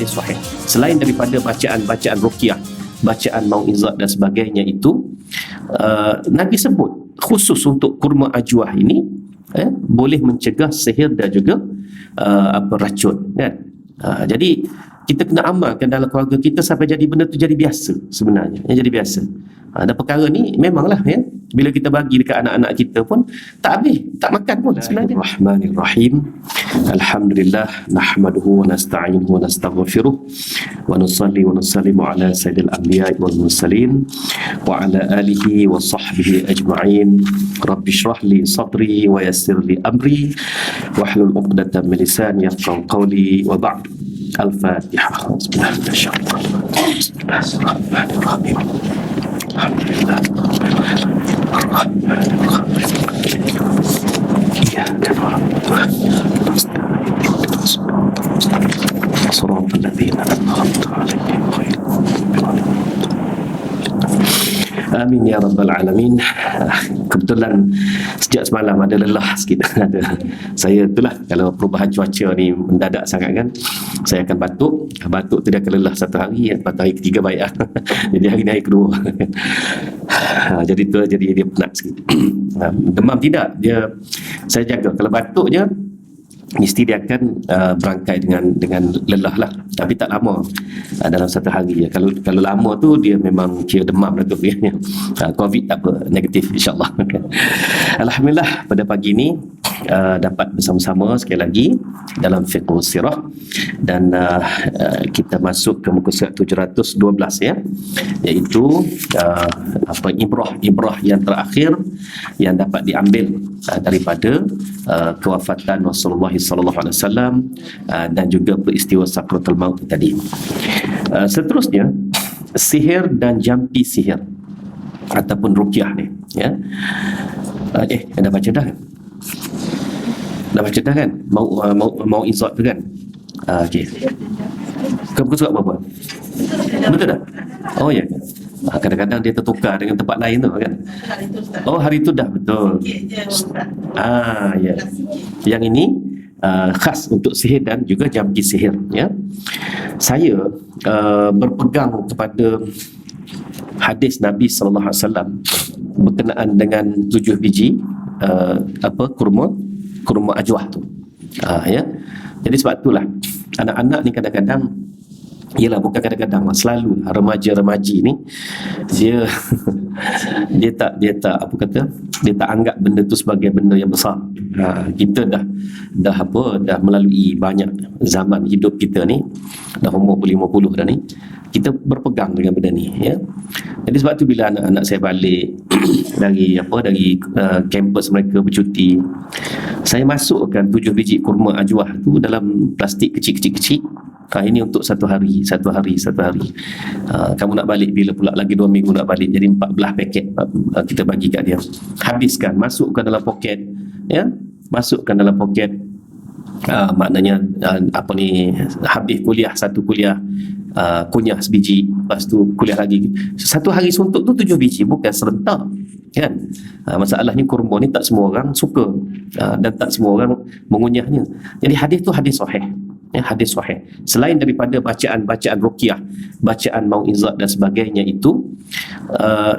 hadis sahih. Selain daripada bacaan-bacaan ruqyah, bacaan mau'izat dan sebagainya itu, Nabi sebut khusus untuk kurma ajwah ini boleh mencegah sihir dan juga racun, kan. Jadi kita kena amalkan dalam keluarga kita sampai jadi benda tu jadi biasa sebenarnya, jadi biasa. Dan perkara ni memanglah, bila kita bagi dekat anak-anak kita pun tak habis, tak makan pun sebenarnya. Bismillahirrahmanirrahim. Alhamdulillah nahmaduhu wa nasta'inuhu wa nastaghfiruh wa nusalli wa nusallimu ala sayyidil anbiya'i wal mursalin wa ala alihi wa sahbihi ajma'in. Rabbi shrah li sadri wa yassir li amri wahlul 'uqdatam min lisani yafqahu qawli wa ba'd. Al-Fatihah. Bismillahirrahmanirrahim. Alhamdulillah. Iyyaka na'budu wa iyyaka nasta'in. Shiratal ladzina an'amta 'alaihim ghairil maghdubi 'alaihim. Amin ya rabbal alamin. Kebetulan sejak semalam ada lelah sikit. Saya itulah, kalau perubahan cuaca ni mendadak sangat kan, saya akan batuk tu dia akan lelah satu hari, lepas hari ketiga baik lah. Jadi hari ni hari kedua. Jadi tu, jadi dia penat sikit. Demam tidak, saya jaga. Kalau batuk je mesti dia akan berangkai dengan lelah lah, tapi tak lama, dalam satu hari. Kalau lama tu dia memang kira demam lah tu. Covid tak apa, negatif insyaAllah. Alhamdulillah, pada pagi ni dapat bersama-sama sekali lagi dalam fiqh sirah, dan kita masuk ke muka surat 712, iaitu ibrah yang terakhir yang dapat diambil daripada kewafatan Rasulullah sallallahu alaihi wasallam dan juga peristiwa sakratul maut tadi. Seterusnya, sihir dan jampi sihir ataupun ruqyah ni, dah baca dah kan? Dah baca dah kan? Mau izat tu kan? Okey. Kau buku surat berapa? Betul dah? Oh ya. Kadang-kadang dia tertukar dengan tempat lain tu kan? Oh, hari tu dah betul. Ya. Yang ini khas untuk sihir dan juga jampi sihir, Saya berpegang kepada hadis Nabi sallallahu alaihi wasallam berkenaan dengan 7 biji kurma ajwah tu. Jadi sebab itulah anak-anak ni kadang-kadang, bukan kadang-kadang, selalu remaja-remaji ni dia dia tak anggap benda tu sebagai benda yang besar. Kita dah melalui banyak zaman hidup kita ni, dah umur 50 dah ni, kita berpegang dengan benda ni, Jadi sebab tu bila anak-anak saya balik dari kampus mereka bercuti, saya masukkan 7 biji kurma ajwah tu dalam plastik kecil-kecil. Ini untuk satu hari. Kamu nak balik bila pula? Lagi 2 minggu nak balik. Jadi 14 paket kita bagi kat dia. Habiskan, masukkan dalam poket, masukkan dalam poket. Maknanya habis kuliah, satu kuliah kunyah sebiji, lepas tu kuliah lagi. Satu hari suntuk tu 7 biji, bukan serentak, kan? Masalahnya kurma ni tak semua orang suka, dan tak semua orang mengunyahnya. Jadi hadis tu hadis sahih, hadis sahih. Selain daripada bacaan-bacaan ruqyah, bacaan mau'izat dan sebagainya itu,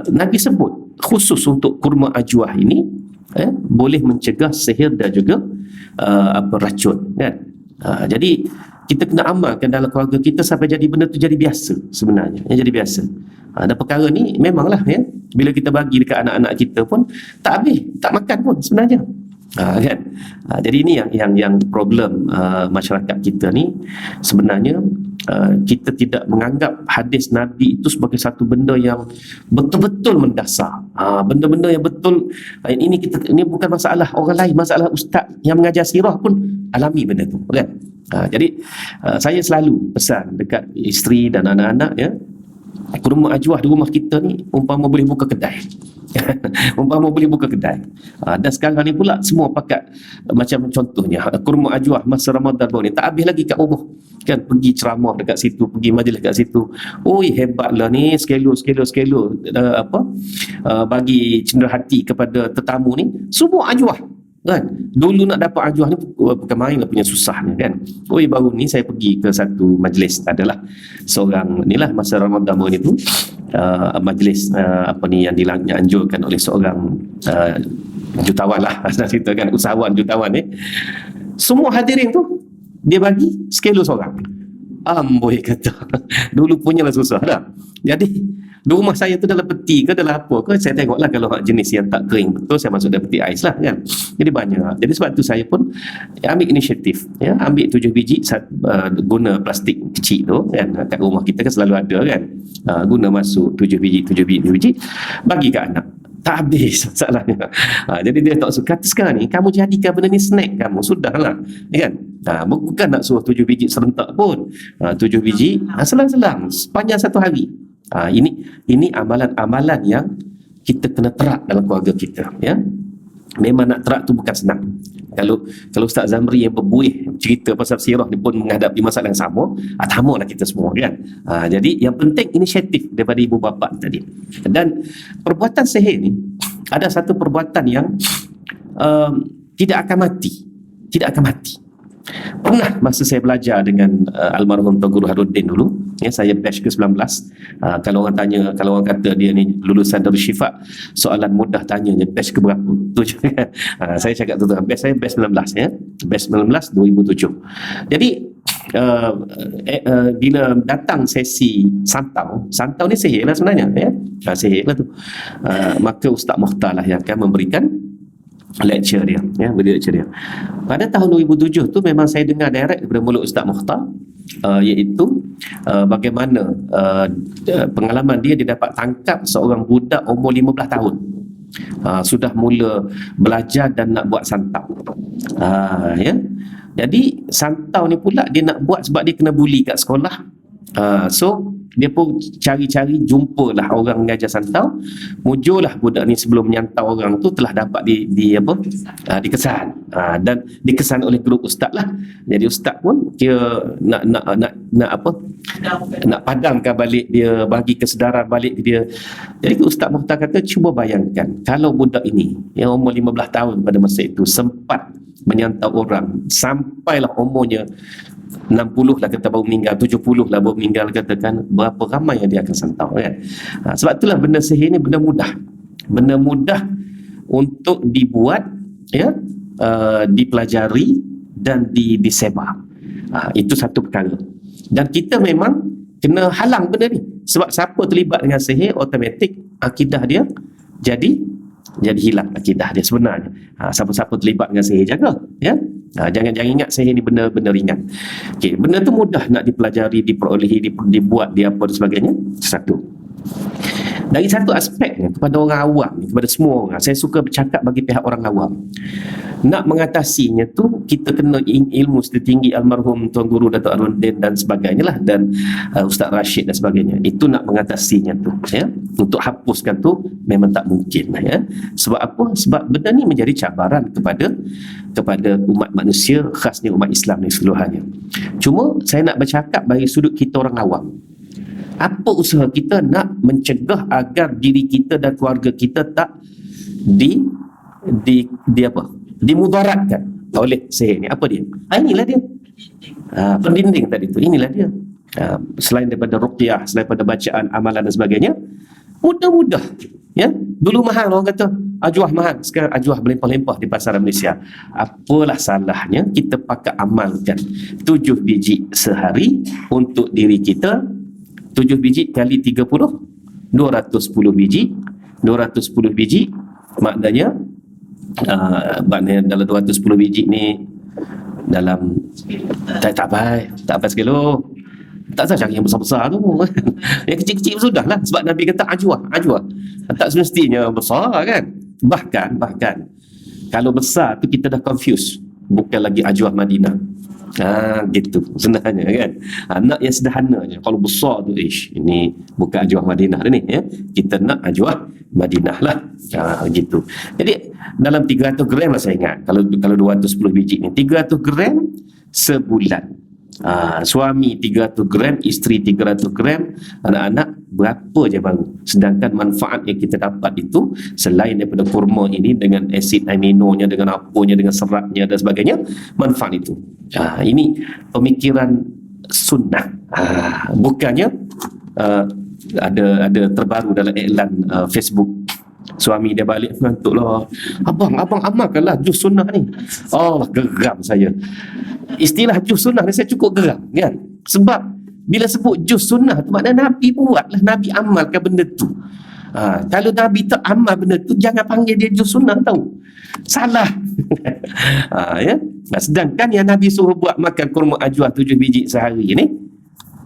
Nabi sebut khusus untuk kurma ajwah ini boleh mencegah sihir dan juga racun, kan? Jadi kita kena amalkan dalam keluarga kita sampai jadi benda tu jadi biasa sebenarnya, jadi biasa. Dan perkara ni memanglah, bila kita bagi dekat anak-anak kita pun tak habis, tak makan pun sebenarnya, kan? Jadi ini yang problem masyarakat kita ni sebenarnya. Kita tidak menganggap hadis Nabi itu sebagai satu benda yang betul-betul mendasar, benda-benda yang betul. Ini bukan masalah orang lain, masalah ustaz yang mengajar sirah pun alami benda tu, kan? Jadi saya selalu pesan dekat isteri dan anak-anak, kurma ajwah di rumah kita ni umpama boleh buka kedai. Umpama boleh buka kedai. Dan sekarang ni pula semua pakat, macam contohnya kurma ajwah masa Ramadan baru ni tak habis lagi kat rumah, kan? Pergi ceramah dekat situ, pergi majlis dekat situ. Oi, hebatlah ni, sekelo bagi cenderahati kepada tetamu ni, semua ajwah. kan. Dulu nak dapat ajuah ni bukan main lah punya susahnya kan. Baru ni saya pergi ke satu majlis, adalah seorang ni lah masa Ramadan ni tu, majlis apa ni yang dianjurkan oleh seorang jutawan lah cerita kan, usahawan jutawan ni. Semua hadirin tu dia bagi sekilo seorang. Amboi kata dulu punya lah susah dah. Jadi di rumah saya tu dalam peti ke dalam apa ke, saya tengoklah kalau jenis yang tak kering betul saya masuk dalam peti ais lah kan. Jadi banyak. Jadi sebab tu saya pun ambil inisiatif ya, ambil 7 biji guna plastik kecil tu kan, kat rumah kita kan selalu ada kan, guna masuk 7 biji bagi ke anak. Tak habis masalahnya. Jadi dia tak suka. Sekarang ni kamu jadikan benda ni snack kamu, sudahlah kan. Bukan nak suruh 7 biji serentak pun. 7 biji selang-selang sepanjang satu hari. Ini amalan-amalan yang kita kena terap dalam keluarga kita ya. Memang nak terap tu bukan senang. Kalau Ustaz Zamri yang berbuih cerita pasal sirah ni pun menghadapi masalah yang sama, tamalah kita semua kan. Jadi yang penting inisiatif daripada ibu bapa tadi. Dan perbuatan sihir ni ada satu perbuatan yang tidak akan mati. Pernah masa saya belajar dengan almarhum Tuan Guru Haruddin dulu ya, saya batch ke-19. Kalau orang kata dia ni lulusan Darul Syifa, soalan mudah tanyanya batch ke berapa tu je kan. Saya cakap tu batch saya batch 19 ya, batch 19 2007. Jadi bila datang sesi santau ni sihir lah sebenarnya ya, sihir lah tu, maka Ustaz Mokhtar lah yang akan memberikan lecture dia ya, lecture dia. Pada tahun 2007 tu memang saya dengar direct daripada mulut Ustaz Mokhtar, iaitu bagaimana pengalaman dia dapat tangkap seorang budak umur 15 tahun, sudah mula belajar dan nak buat santau. Ya. Jadi santau ni pula dia nak buat sebab dia kena bully kat sekolah. So dia pun cari-cari, jumpalah orang mengajar santau, muncul budak ni sebelum menyantau orang tu telah dapat dikesan, dan dikesan oleh grup ustaz lah. Jadi ustaz pun dia nak padamkan balik dia, bagi kesedaran balik dia. Jadi Ustaz Mokhtar kata, cuba bayangkan kalau budak ini yang umur 15 tahun pada masa itu sempat menyantau orang sampailah umurnya 60 lah kata baru meninggal, 70 lah baru meninggal, katakan berapa ramai yang dia akan santau kan. Sebab itulah benda sihir ni benda mudah untuk dibuat ya, dipelajari dan disebar. Itu satu perkara. Dan kita memang kena halang benda ni, sebab siapa terlibat dengan sihir automatik akidah dia jadi hilang akidah dia sebenarnya. Siapa-siapa terlibat dengan sihir jaga ya. Jangan ingat sihir ni benda ringan. Okey, benda tu mudah nak dipelajari, diperolehi, dibuat, apa dan sebagainya. Satu. Dari satu aspeknya kepada orang awam, kepada semua orang, saya suka bercakap bagi pihak orang awam. Nak mengatasinya tu kita kena ilmu setinggi almarhum Tuan Guru Datuk Haruddin dan sebagainya lah, dan Ustaz Rashid dan sebagainya. Itu nak mengatasinya tu ya. Untuk hapuskan tu memang tak mungkin ya. Sebab apa? Sebab benda ni menjadi cabaran kepada umat manusia, khasnya umat Islam ni seluruhannya. Cuma saya nak bercakap bagi sudut kita orang awam. Apa usaha kita nak mencegah agar diri kita dan keluarga kita tak dimudaratkan oleh sihir ni? Apa dia? Inilah dia. Pendinding tadi tu, inilah dia. Selain daripada ruqyah, selain daripada bacaan, amalan dan sebagainya, mudah-mudah ya. Dulu mahal, orang kata ajuah mahal, sekarang ajuah berlimpah-limpah di pasaran Malaysia. Apalah salahnya kita pakai amalkan 7 biji sehari untuk diri kita. 7 biji kali 30, 210 biji. 210 biji maknanya dalam 210 biji ni dalam tak apa sekilo. Tak usah cari yang besar-besar tu. Yang kecil-kecil sudah lah. Sebab Nabi kata ajuah. Tak semestinya besar kan. Bahkan kalau besar tu kita dah confuse. Bukan lagi ajuah Madinah. Gitu sebenarnya kan. Nak yang sederhana je. Kalau besar tu ini bukan ajuah Madinah ni ya. Kita nak ajuah Madinah lah. Gitu. Jadi dalam 300 gram lah saya ingat. Kalau 210 biji ni 300 gram sebulan. Suami 300 gram, isteri 300 gram, anak-anak berapa je baru. Sedangkan manfaat yang kita dapat itu selain daripada kurma ini dengan asid aminonya, dengan apanya, dengan seratnya dan sebagainya, manfaat itu. Ini pemikiran sunnah. Bukannya ada terbaru dalam iklan Facebook. Suami dia balik mengantuk lah. Abang amalkanlah jus sunnah ni. Allah, geram saya. Istilah jus sunnah ni saya cukup geram kan. Sebab bila sebut jus sunnah tu maknanya Nabi buatlah, Nabi amalkan benda tu. Kalau Nabi tak amal benda tu, jangan panggil dia jus sunnah, tahu. Salah. Ya. Sedangkan yang Nabi suruh buat makan kurma ajwa 7 biji sehari ni,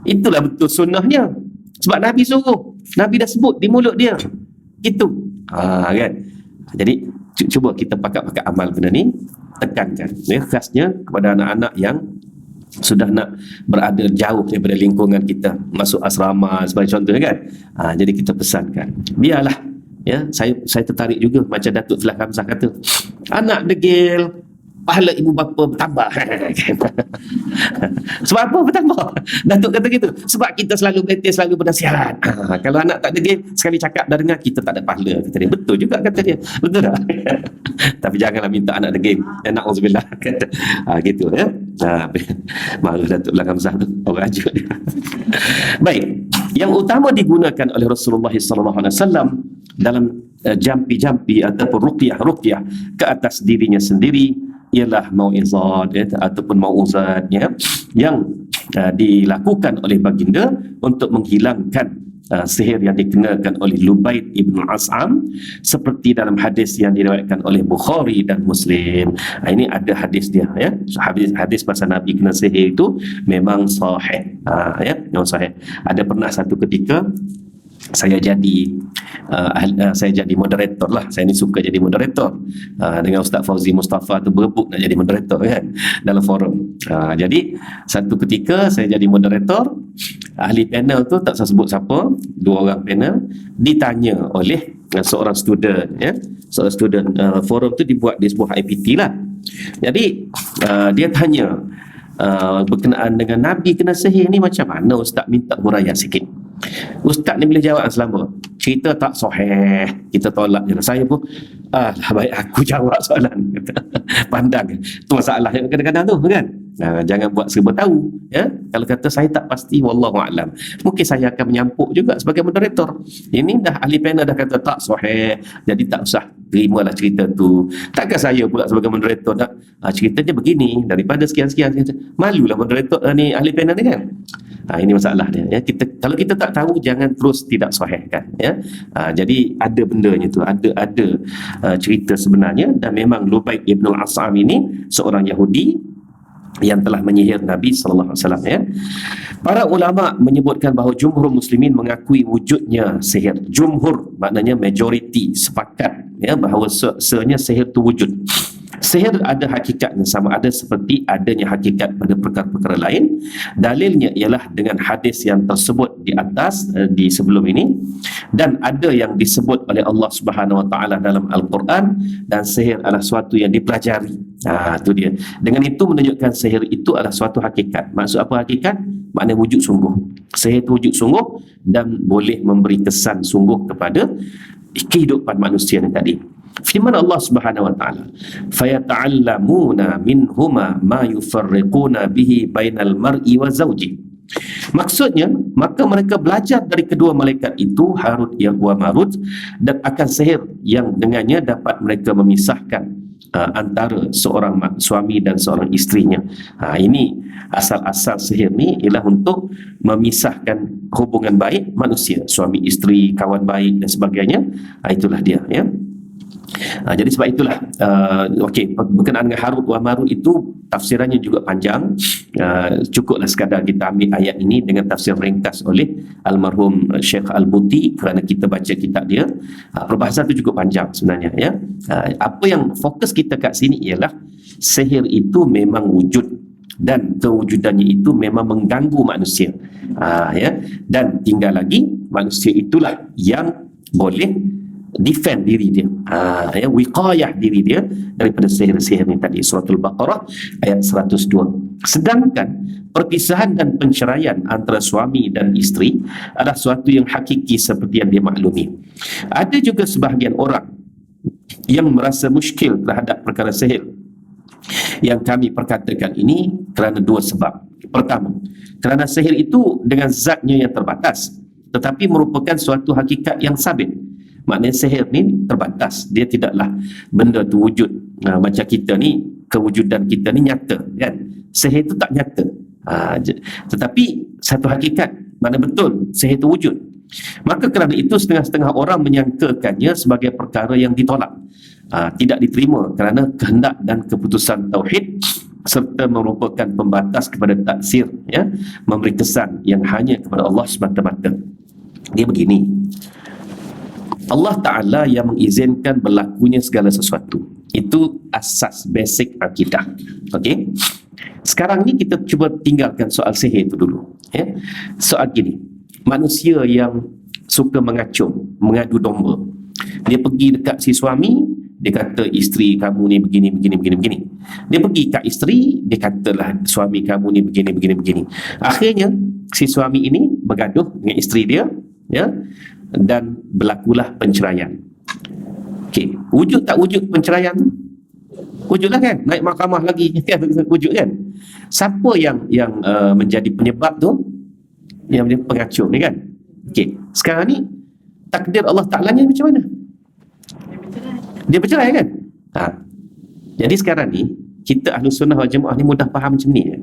itulah betul sunnahnya. Sebab Nabi suruh, Nabi dah sebut di mulut dia. Itu. Kan. Jadi cuba kita pakat-pakat amal benda ni, tekankan. Ya, khasnya kepada anak-anak yang sudah nak berada jauh daripada lingkungan kita, masuk asrama sebagai contoh kan. Jadi kita pesankan, biarlah ya, saya tertarik juga macam Datuk Telah Hamzah kata, anak degil pahala ibu bapa bertambah. Sebab apa bertambah? Datuk kata gitu. Sebab kita selalu berlatih, selalu bernasihat. Kalau anak tak degil, sekali cakap dah dengar, kita tak ada pahala, kata dia. Betul juga kata dia. Betul tak? Tapi janganlah minta anak degil. Na'udzubillah. Gitu ya. Malu Datuk Telah Hamzah tu, orang ajuk dia. Baik. Yang utama digunakan oleh Rasulullah SAW dalam jampi-jampi ataupun ruqyah ke atas dirinya sendiri ialah mau'izat ataupun mau'uzat yang dilakukan oleh baginda untuk menghilangkan sihir yang dikenakan oleh Lubaid ibn As'am, seperti dalam hadis yang diriwayatkan oleh Bukhari dan Muslim. Ini ada hadis dia ya. So, hadis pasal Nabi kena sihir itu memang sahih. Memang sahih. Ada pernah satu ketika saya jadi moderator lah. Saya ni suka jadi moderator dengan Ustaz Fauzi Mustafa tu berebut nak jadi moderator kan dalam forum. Jadi satu ketika saya jadi moderator, ahli panel tu tak saya sebut siapa, 2 orang panel ditanya oleh seorang student ya. Seorang student, forum tu dibuat di sebuah IPT lah. Jadi dia tanya berkenaan dengan Nabi kena sihir ni macam mana Ustaz, minta huraian sikit. Ustaz ni boleh jawab selama cerita tak sahih, kita tolak je. Saya pun baik aku jawab soalan. Pandang tu masalah yang kadang-kadang tu kan. Jangan buat serba tahu ya. Kalau kata saya tak pasti, wallahu a'lam, mungkin saya akan menyampuk juga sebagai moderator. Ini dah ahli panel dah kata tak sahih, jadi tak usah terimalah cerita tu. Takkan saya pula sebagai moderator nak ceritanya begini daripada sekian-sekian. Malulah moderator ni ahli panel ni kan. Ini masalah dia ya. Kalau kita tak tahu, jangan terus tidak sahihkan ya. Jadi ada bendanya tu, ada cerita sebenarnya. Dan memang Lubaid ibn al-As'am ini seorang Yahudi yang telah menyihir Nabi sallallahu alaihi wasallam ya. Para ulama menyebutkan bahawa jumhur muslimin mengakui wujudnya sihir. Jumhur maknanya majoriti, sepakat ya bahawa sebenarnya sihir itu wujud. Sihir ada hakikat yang sama, ada seperti adanya hakikat pada perkara-perkara lain. Dalilnya ialah dengan hadis yang tersebut di atas di sebelum ini, dan ada yang disebut oleh Allah Subhanahu Wa Taala dalam Al-Quran. Dan sihir adalah suatu yang dipelajari. Itu dia. Dengan itu menunjukkan sihir itu adalah suatu hakikat. Maksud apa hakikat? Maknanya wujud sungguh. Sihir itu wujud sungguh dan boleh memberi kesan sungguh kepada kehidupan manusia yang tadi. Firman Allah Subhanahu wa taala, "Fayata'allamuna minhuma ma yufarriquna bihi bainal mar'i wa zawji." Maksudnya, maka mereka belajar dari kedua malaikat itu, Harut wa Marut, dan akan sihir yang dengannya dapat mereka memisahkan antara seorang suami dan seorang isterinya. Ini asal-asal sihir ni ialah untuk memisahkan hubungan baik manusia, suami isteri, kawan baik dan sebagainya. Itulah dia ya. Jadi sebab itulah berkenaan dengan Harut wa Marut itu tafsirannya juga panjang. Cukuplah sekadar kita ambil ayat ini dengan tafsir ringkas oleh almarhum Syekh Al-Buti, kerana kita baca kitab dia. Perbahasan itu cukup panjang sebenarnya ya. Apa yang fokus kita kat sini ialah sihir itu memang wujud, dan kewujudannya itu memang mengganggu manusia ya. Dan tinggal lagi manusia itulah yang boleh defend diri dia, wiqayah diri dia daripada sihir-sihir ni tadi. Surah Al-Baqarah ayat 102. Sedangkan perpisahan dan penceraian antara suami dan isteri adalah suatu yang hakiki seperti yang dia maklumi. Ada juga sebahagian orang yang merasa muskil terhadap perkara sihir. Yang kami perkatakan ini kerana dua sebab. Pertama, kerana sihir itu dengan zatnya yang terbatas, tetapi merupakan suatu hakikat yang sabit. Maknanya sihir ni terbatas, dia tidaklah benda tu wujud. Macam kita ni, kewujudan kita ni nyata, kan? Sihir itu tak nyata. Tetapi satu hakikat, mana betul sihir itu wujud. Maka kerana itu setengah-setengah orang menyangkakannya sebagai perkara yang ditolak, tidak diterima kerana kehendak dan keputusan tauhid, serta merupakan pembatas kepada taksir, ya, memberi kesan yang hanya kepada Allah semata-mata. Dia begini, Allah Ta'ala yang mengizinkan berlakunya segala sesuatu. Itu asas basic akidah. Okey. Sekarang ni kita cuba tinggalkan soal sihir itu dulu, ya. Soal gini, manusia yang suka mengacung, mengadu domba. Dia pergi dekat si suami, dia kata isteri kamu ni begini. Dia pergi kat isteri, dia katalah suami kamu ni begini. Akhirnya si suami ini bergaduh dengan isteri dia, ya, dan berlakulah penceraian. Okey, wujud tak wujud penceraian tu? Wujudlah, kan? Naik mahkamah lagi, kan? Wujud, kan? Siapa yang menjadi penyebab tu? Yang menjadi pengacung ni, kan? Okey, sekarang ni takdir Allah Ta'ala ni macam mana? Dia bercerai, kan? Jadi sekarang ni kita Ahlu Sunnah wal Jamaah ni mudah faham macam ni, kan?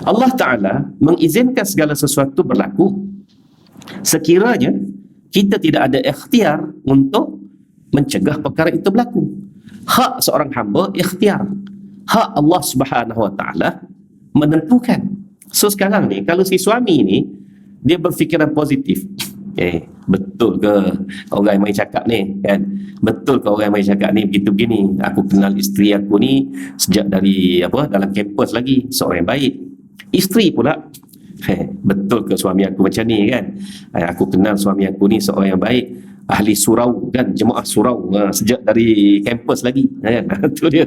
Allah Ta'ala mengizinkan segala sesuatu berlaku sekiranya kita tidak ada ikhtiar untuk mencegah perkara itu berlaku. Hak seorang hamba ikhtiar, hak Allah Subhanahu Wa Ta'ala menentukan. So sekarang ni kalau si suami ni dia berfikiran positif, betul ke orang yang mai cakap ni, kan? Betul ke orang yang mai cakap ni begini, aku kenal isteri aku ni sejak dari dalam kampus lagi, seorang yang baik. Isteri pula, betul ke suami aku macam ni, kan? Aku kenal suami aku ni seorang yang baik, ahli surau, kan? Jemaah surau sejak dari kampus lagi, kan? Itu dia.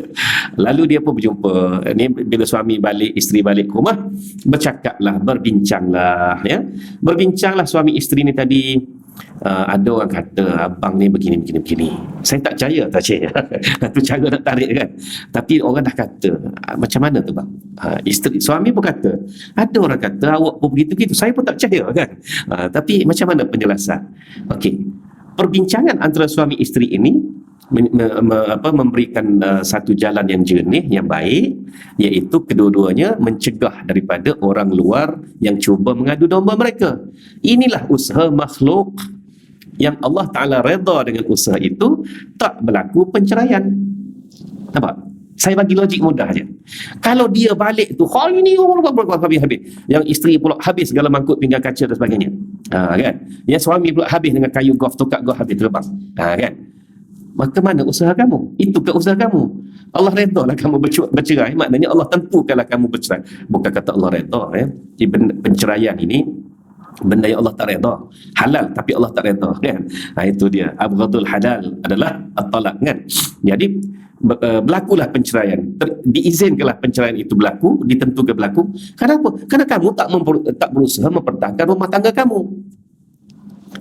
Lalu dia pun berjumpa ni, bila suami balik, isteri balik ke rumah, berbincanglah, ya. Berbincanglah suami isteri ni tadi. Ada orang kata abang ni begini. Saya tak percaya, tu cara nak tarik, kan? Tapi orang dah kata, macam mana tu bang? Suami pun kata, ada orang kata awak pun begitu. Saya pun tak percaya, kan? Tapi macam mana penjelasan? Okey, perbincangan antara suami isteri ini memberikan satu jalan yang jernih, yang baik, iaitu kedua-duanya mencegah daripada orang luar yang cuba mengadu domba mereka. Inilah usaha makhluk yang Allah Ta'ala redha dengan usaha itu, tak berlaku penceraian. Nampak? Saya bagi logik mudah je. Kalau dia balik tu, hari ni habis, yang isteri pula habis segala mangkuk pinggan kaca dan sebagainya, kan? Yang suami pula habis dengan kayu golf, tukar golf habis terbang, kan? Maka mana usaha kamu? Itu ke usaha kamu? Allah redha lah kamu bercerai, maknanya Allah tentukanlah kamu bercerai. Bukan kata Allah redha, ya. Penceraian ini benda yang Allah tak redha. Halal tapi Allah tak redha, kan? Itu dia. Abghadul halal adalah at-talaq, kan? Jadi berlakulah penceraian, diizinkanlah penceraian itu berlaku, ditentukan berlaku. Kenapa? Kerana kamu tak berusaha mempertahankan rumah tangga kamu.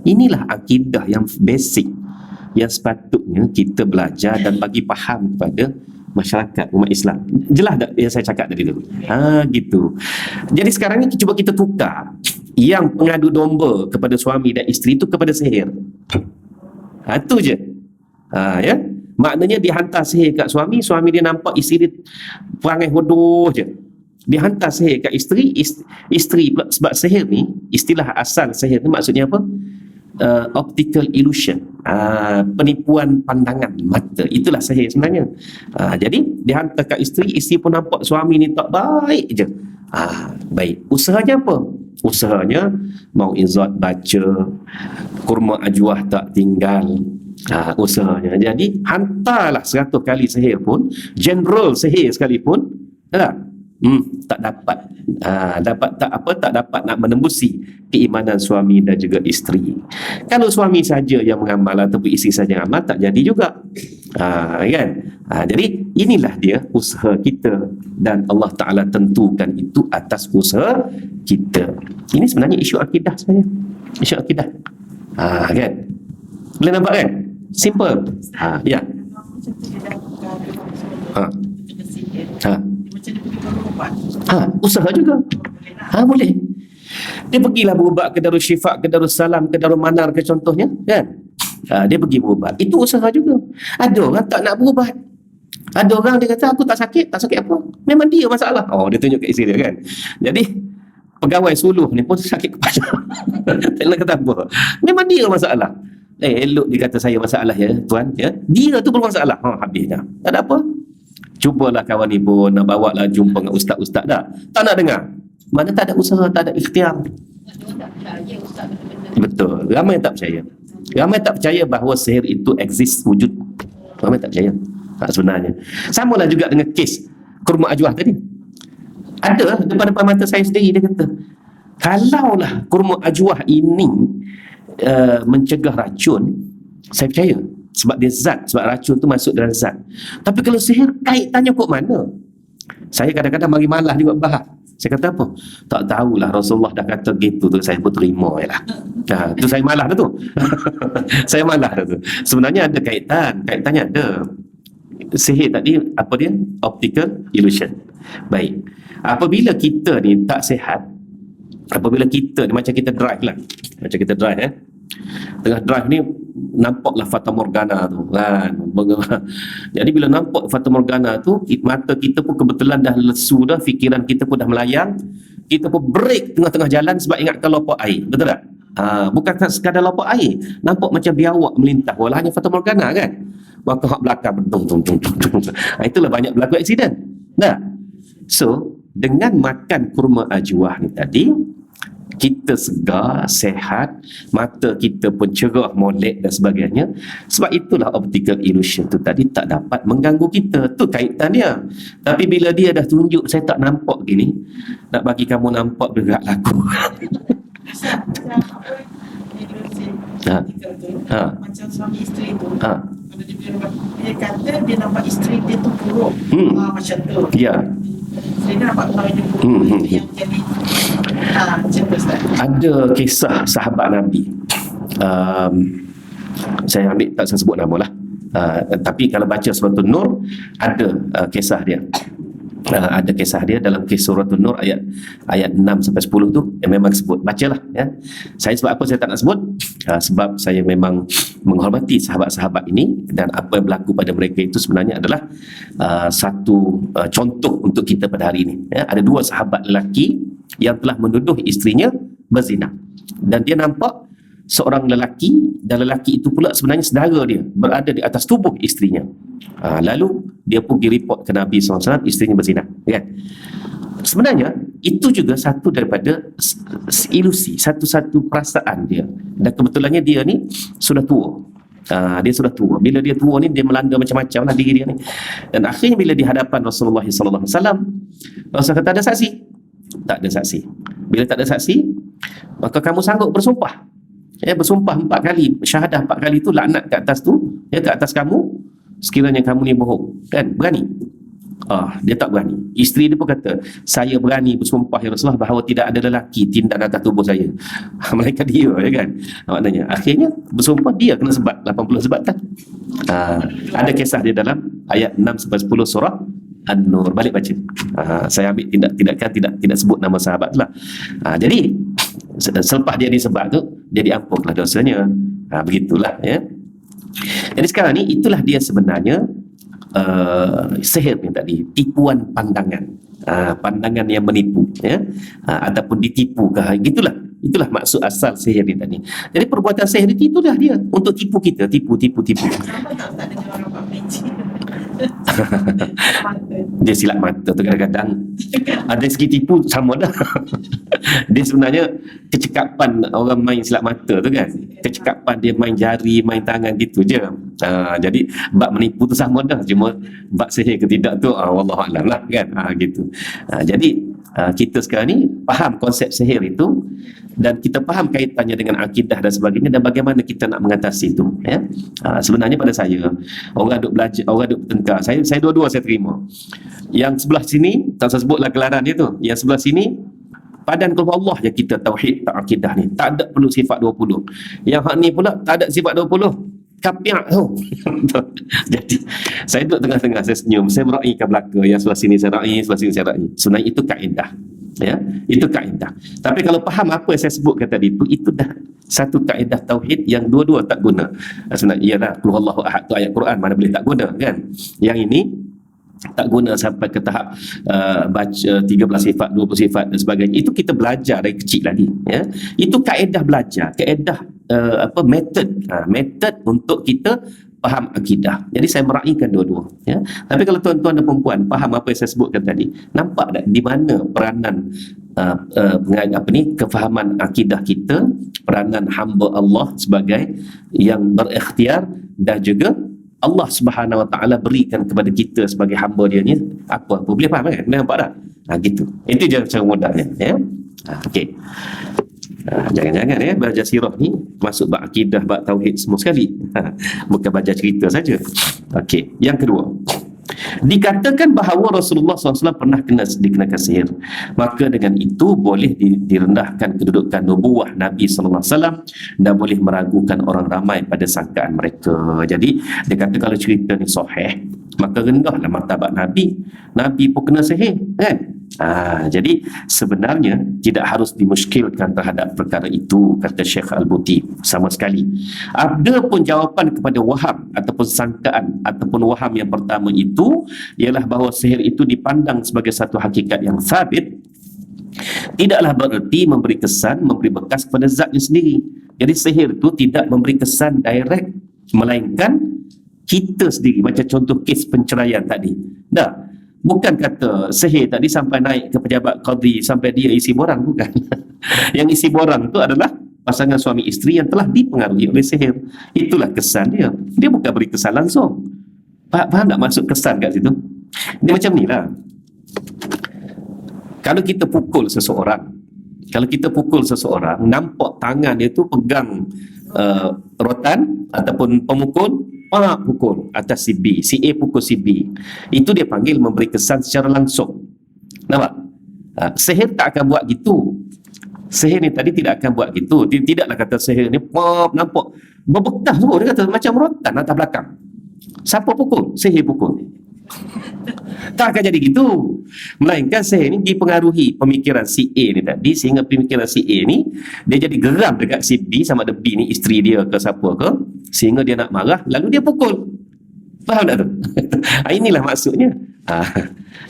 Inilah akidah yang basic yang sepatutnya kita belajar dan bagi faham kepada masyarakat umat Islam. Jelas tak yang saya cakap tadi tu? Gitu. Jadi sekarang ni cuba kita tukar yang pengadu domba kepada suami dan isteri itu kepada sihir. Itu je. Ya. Maknanya dia hantar sihir kat suami dia nampak isteri dia perangai hodoh je. Dia hantar sihir kat isteri pula, sebab sihir ni, istilah asal sihir ni maksudnya apa? Optical illusion, penipuan pandangan mata. Itulah sihir sebenarnya. Jadi dia hantar kat isteri pun nampak suami ni tak baik je. Baik. Usahanya apa? Usahanya mau izat baca, kurma ajwah tak tinggal. Usahanya. Jadi hantarlah 100 kali sihir pun, general sihir sekalipun, tak dapat tak dapat nak menembusi keimanan suami dan juga isteri. Kalau suami saja yang mengamal ataupun isteri saja yang amal, tak jadi juga. Kan? Jadi inilah dia usaha kita, dan Allah Ta'ala tentukan itu atas usaha kita. Ini sebenarnya isu akidah sebenarnya. Isu akidah. Kan? Boleh nampak kan? Simple. Ya. Usaha juga. Boleh. Dia pergilah berubat ke Darul Syifa, ke Darul Salam, ke Darul Manar ke contohnya, kan? Dia pergi berubat. Itu usaha juga. Ada orang tak nak berubat. Ada orang dia kata aku tak sakit apa? Memang dia masalah. Dia tunjuk kat isteri dia, kan? Jadi pegawai suluh ni pun sakit kepala. Tak nak kata apa. Memang dia masalah. Elok dia kata saya masalah ya tuan, ya. Dia tu bermasalah. Habisnya. Tak ada apa. Cubalah kawan ni pun nak bawa lah jumpa dengan ustaz-ustaz dah. Tak nak dengar. Mana tak ada usaha, tak ada ikhtiar. Betul. Ramai tak percaya. Ramai tak percaya bahawa sihir itu exist, wujud. Ramai tak percaya. Sebenarnya. Samalah juga dengan kes kurma ajwah tadi. Ada depan-depan mata saya sendiri, dia kata, kalaulah kurma ajwah ini mencegah racun, saya percaya. Sebab dia zat, sebab racun tu masuk dalam zat. Tapi kalau sihir, kaitannya kok mana? Saya kadang-kadang mari malah juga bahas. Saya kata apa? Tak tahulah, Rasulullah dah kata gitu tu, saya pun terima je lah. Tu saya malah dah tu. Saya malah dah tu. Sebenarnya ada kaitannya ada. Sihir tadi, apa dia? Optical illusion. Baik. Apabila kita ni tak sihat, apabila kita ni macam kita drive lah. Macam kita drive tengah drive ni nampaklah Fata Morgana tu kan. Jadi bila nampak Fata Morgana tu, mata kita pun kebetulan dah lesu dah, fikiran kita pun dah melayang, kita pun break tengah-tengah jalan sebab ingatkan lopak air. Betul tak? Bukan sekadar lopak air, nampak macam biawak melintah, walau hanya Fata Morgana kan. Maka hak belakang tung. Itulah banyak berlaku aksiden. So dengan makan kurma ajwah ni tadi, kita segar, sehat, mata kita pun cerah, molek dan sebagainya. Sebab itulah optical illusion tu tadi tak dapat mengganggu kita. Tu kaitan dia. Tapi bila dia dah tunjuk saya tak nampak gini, nak bagi kamu nampak berat laku. Macam suami isteri tu, dia kata dia nampak isteri dia tu buruk. Macam tu. Ya. Isteri dia nampak suami dia buruk. Yang jadi macam tu, Ustaz. Ada kisah sahabat Nabi. Saya ambil, tak saya sebut nama lah. Tapi kalau baca surah An-Nur, ada kisah dia. Ada kisah dia dalam kisah surah An-Nur ayat 6 sampai 10 tu yang memang sebut. Bacalah ya. Saya sebab apa saya tak nak sebut? Sebab saya memang menghormati sahabat-sahabat ini, dan apa yang berlaku pada mereka itu sebenarnya adalah satu contoh untuk kita pada hari ini ya. Ada dua sahabat lelaki yang telah menuduh isterinya berzina, dan dia nampak seorang lelaki, dan lelaki itu pula sebenarnya saudara dia berada di atas tubuh isterinya. Lalu dia pergi report ke Nabi SAW, isterinya berzina kan? Sebenarnya itu juga satu daripada ilusi, satu-satu perasaan dia, dan kebetulannya dia ni sudah tua. Dia sudah tua. Bila dia tua ni, dia melanda macam-macam lah diri dia ni, dan akhirnya bila di hadapan Rasulullah SAW, Rasulullah kata ada saksi? Tak ada saksi. Bila tak ada saksi, maka kamu sanggup bersumpah bersumpah 4 kali, syahadah 4 kali tu, laknat ke atas tu ya, ke atas kamu, sekiranya kamu ni bohong kan? Berani? Dia tak berani. Isteri dia pun kata, saya berani bersumpah ya Rasulullah bahawa tidak ada lelaki tindak atas tubuh saya. Mereka dia ya kan. Maknanya akhirnya bersumpah, dia kena sebat 80 sebatan. Ada kisah dia dalam ayat 6 sampai 10 surah An-Nur. Balik baca. Saya ambil tindakan tidak sebut nama sahabat lah. Jadi selepas dia disebat tu, dia diampunlah dosanya. Begitulah ya. Jadi sekarang ni itulah dia sebenarnya sihir ni tadi, tipuan pandangan. Pandangan yang menipu ya, ataupun ditipu ke, itulah maksud asal sihir ni tadi. Jadi perbuatan sihir itulah dia untuk tipu kita, tipu. Sama tak dengan orang buat magic? Mata. Dia silap mata tu kadang-kadang ada segi tipu sama dah. Dia sebenarnya kecekapan orang main silap mata tu kan, kecekapan dia main jari, main tangan gitu je. Jadi bab menipu tu sama dah, cuma bab sihir ke tidak tu wallahualam lah kan, gitu. Jadi kita sekarang ni faham konsep sihir itu dan kita faham kaitannya dengan akidah dan sebagainya dan bagaimana kita nak mengatasi itu, ya. Sebenarnya pada saya, orang duk belajar, orang duk bertengkar, saya dua-dua saya terima. Yang sebelah sini tak usah sebutlah gelaran dia tu, yang sebelah sini padan kepada Allah yang kita tauhid tak akidah ni, tak ada perlu sifat 20. Yang hak ni pula tak ada sifat 20, kapiak tu. Jadi saya duduk tengah-tengah, saya senyum, saya meraih ke belakang, yang sebelah sini saya raih, sebelah sini saya raih. Sebenarnya itu kaedah, ya, itu kaedah. Tapi kalau faham apa yang saya sebutkan tadi itu dah satu kaedah tauhid yang dua-dua tak guna. Sebenarnya ialah qul huwallahu ahad tu ayat Quran, mana boleh tak guna kan. Yang ini tak guna sampai ke tahap baca 13 sifat, 20 sifat dan sebagainya. Itu kita belajar dari kecil lagi, ya. Itu kaedah belajar, kaedah metod untuk kita faham akidah. Jadi saya meraihkan dua-dua, ya. Tapi kalau tuan-tuan dan perempuan faham apa yang saya sebutkan tadi, nampak tak di mana peranan kefahaman akidah kita, peranan hamba Allah sebagai yang berikhtiar, dan juga Allah Subhanahu Wa Taala berikan kepada kita sebagai hamba dia ni apa boleh faham kan? Nampak tak? Gitu. Itu je cara mudahnya, ya. Okey. Jangan-jangan ya belajar sirah ni masuk bab akidah, bab tauhid semua sekali. Bukan belajar cerita saja. Okey. Yang kedua, dikatakan bahawa Rasulullah SAW pernah dikenakan sihir, maka dengan itu boleh direndahkan kedudukan nubuwah Nabi SAW dan boleh meragukan orang ramai pada sangkaan mereka. Jadi dia kata kalau cerita ni sahih, maka rendahlah martabat Nabi. Nabi pun kena sihir kan. Jadi sebenarnya tidak harus dimuskilkan terhadap perkara itu, kata Syekh Al-Buti, sama sekali. Ada pun jawapan kepada waham ataupun sangkaan ataupun waham yang pertama itu ialah bahawa sihir itu dipandang sebagai satu hakikat yang sabit, tidaklah bererti memberi kesan, memberi bekas kepada zatnya sendiri. Jadi sihir itu tidak memberi kesan direct, melainkan kita sendiri. Macam contoh kes penceraian tadi, bukan kata sihir tadi sampai naik ke pejabat qadhi sampai dia isi borang, bukan. Yang isi borang itu adalah pasangan suami isteri yang telah dipengaruhi oleh sihir. Itulah kesan dia. Dia bukan beri kesan langsung. Faham tak maksud kesan kat situ? Dia macam ni lah. Kalau kita pukul seseorang, nampak tangan dia tu pegang rotan ataupun pemukul, pukul atas si B, si A pukul si B, itu dia panggil memberi kesan secara langsung. Nampak? Sihir tak akan buat gitu. Sihir ni tadi tidak akan buat gitu. Dia tidaklah kata sihir ni nampak berbekas tu, dia kata macam rotan atas belakang. Siapa pukul? Sihir pukul. Tak akan jadi gitu. Melainkan sihir ni dipengaruhi pemikiran si A ni tadi, sehingga pemikiran si A ni dia jadi geram dekat si B, sama ada B ni isteri dia ke siapa ke, sehingga dia nak marah, lalu dia pukul. Faham tak tu? Inilah maksudnya.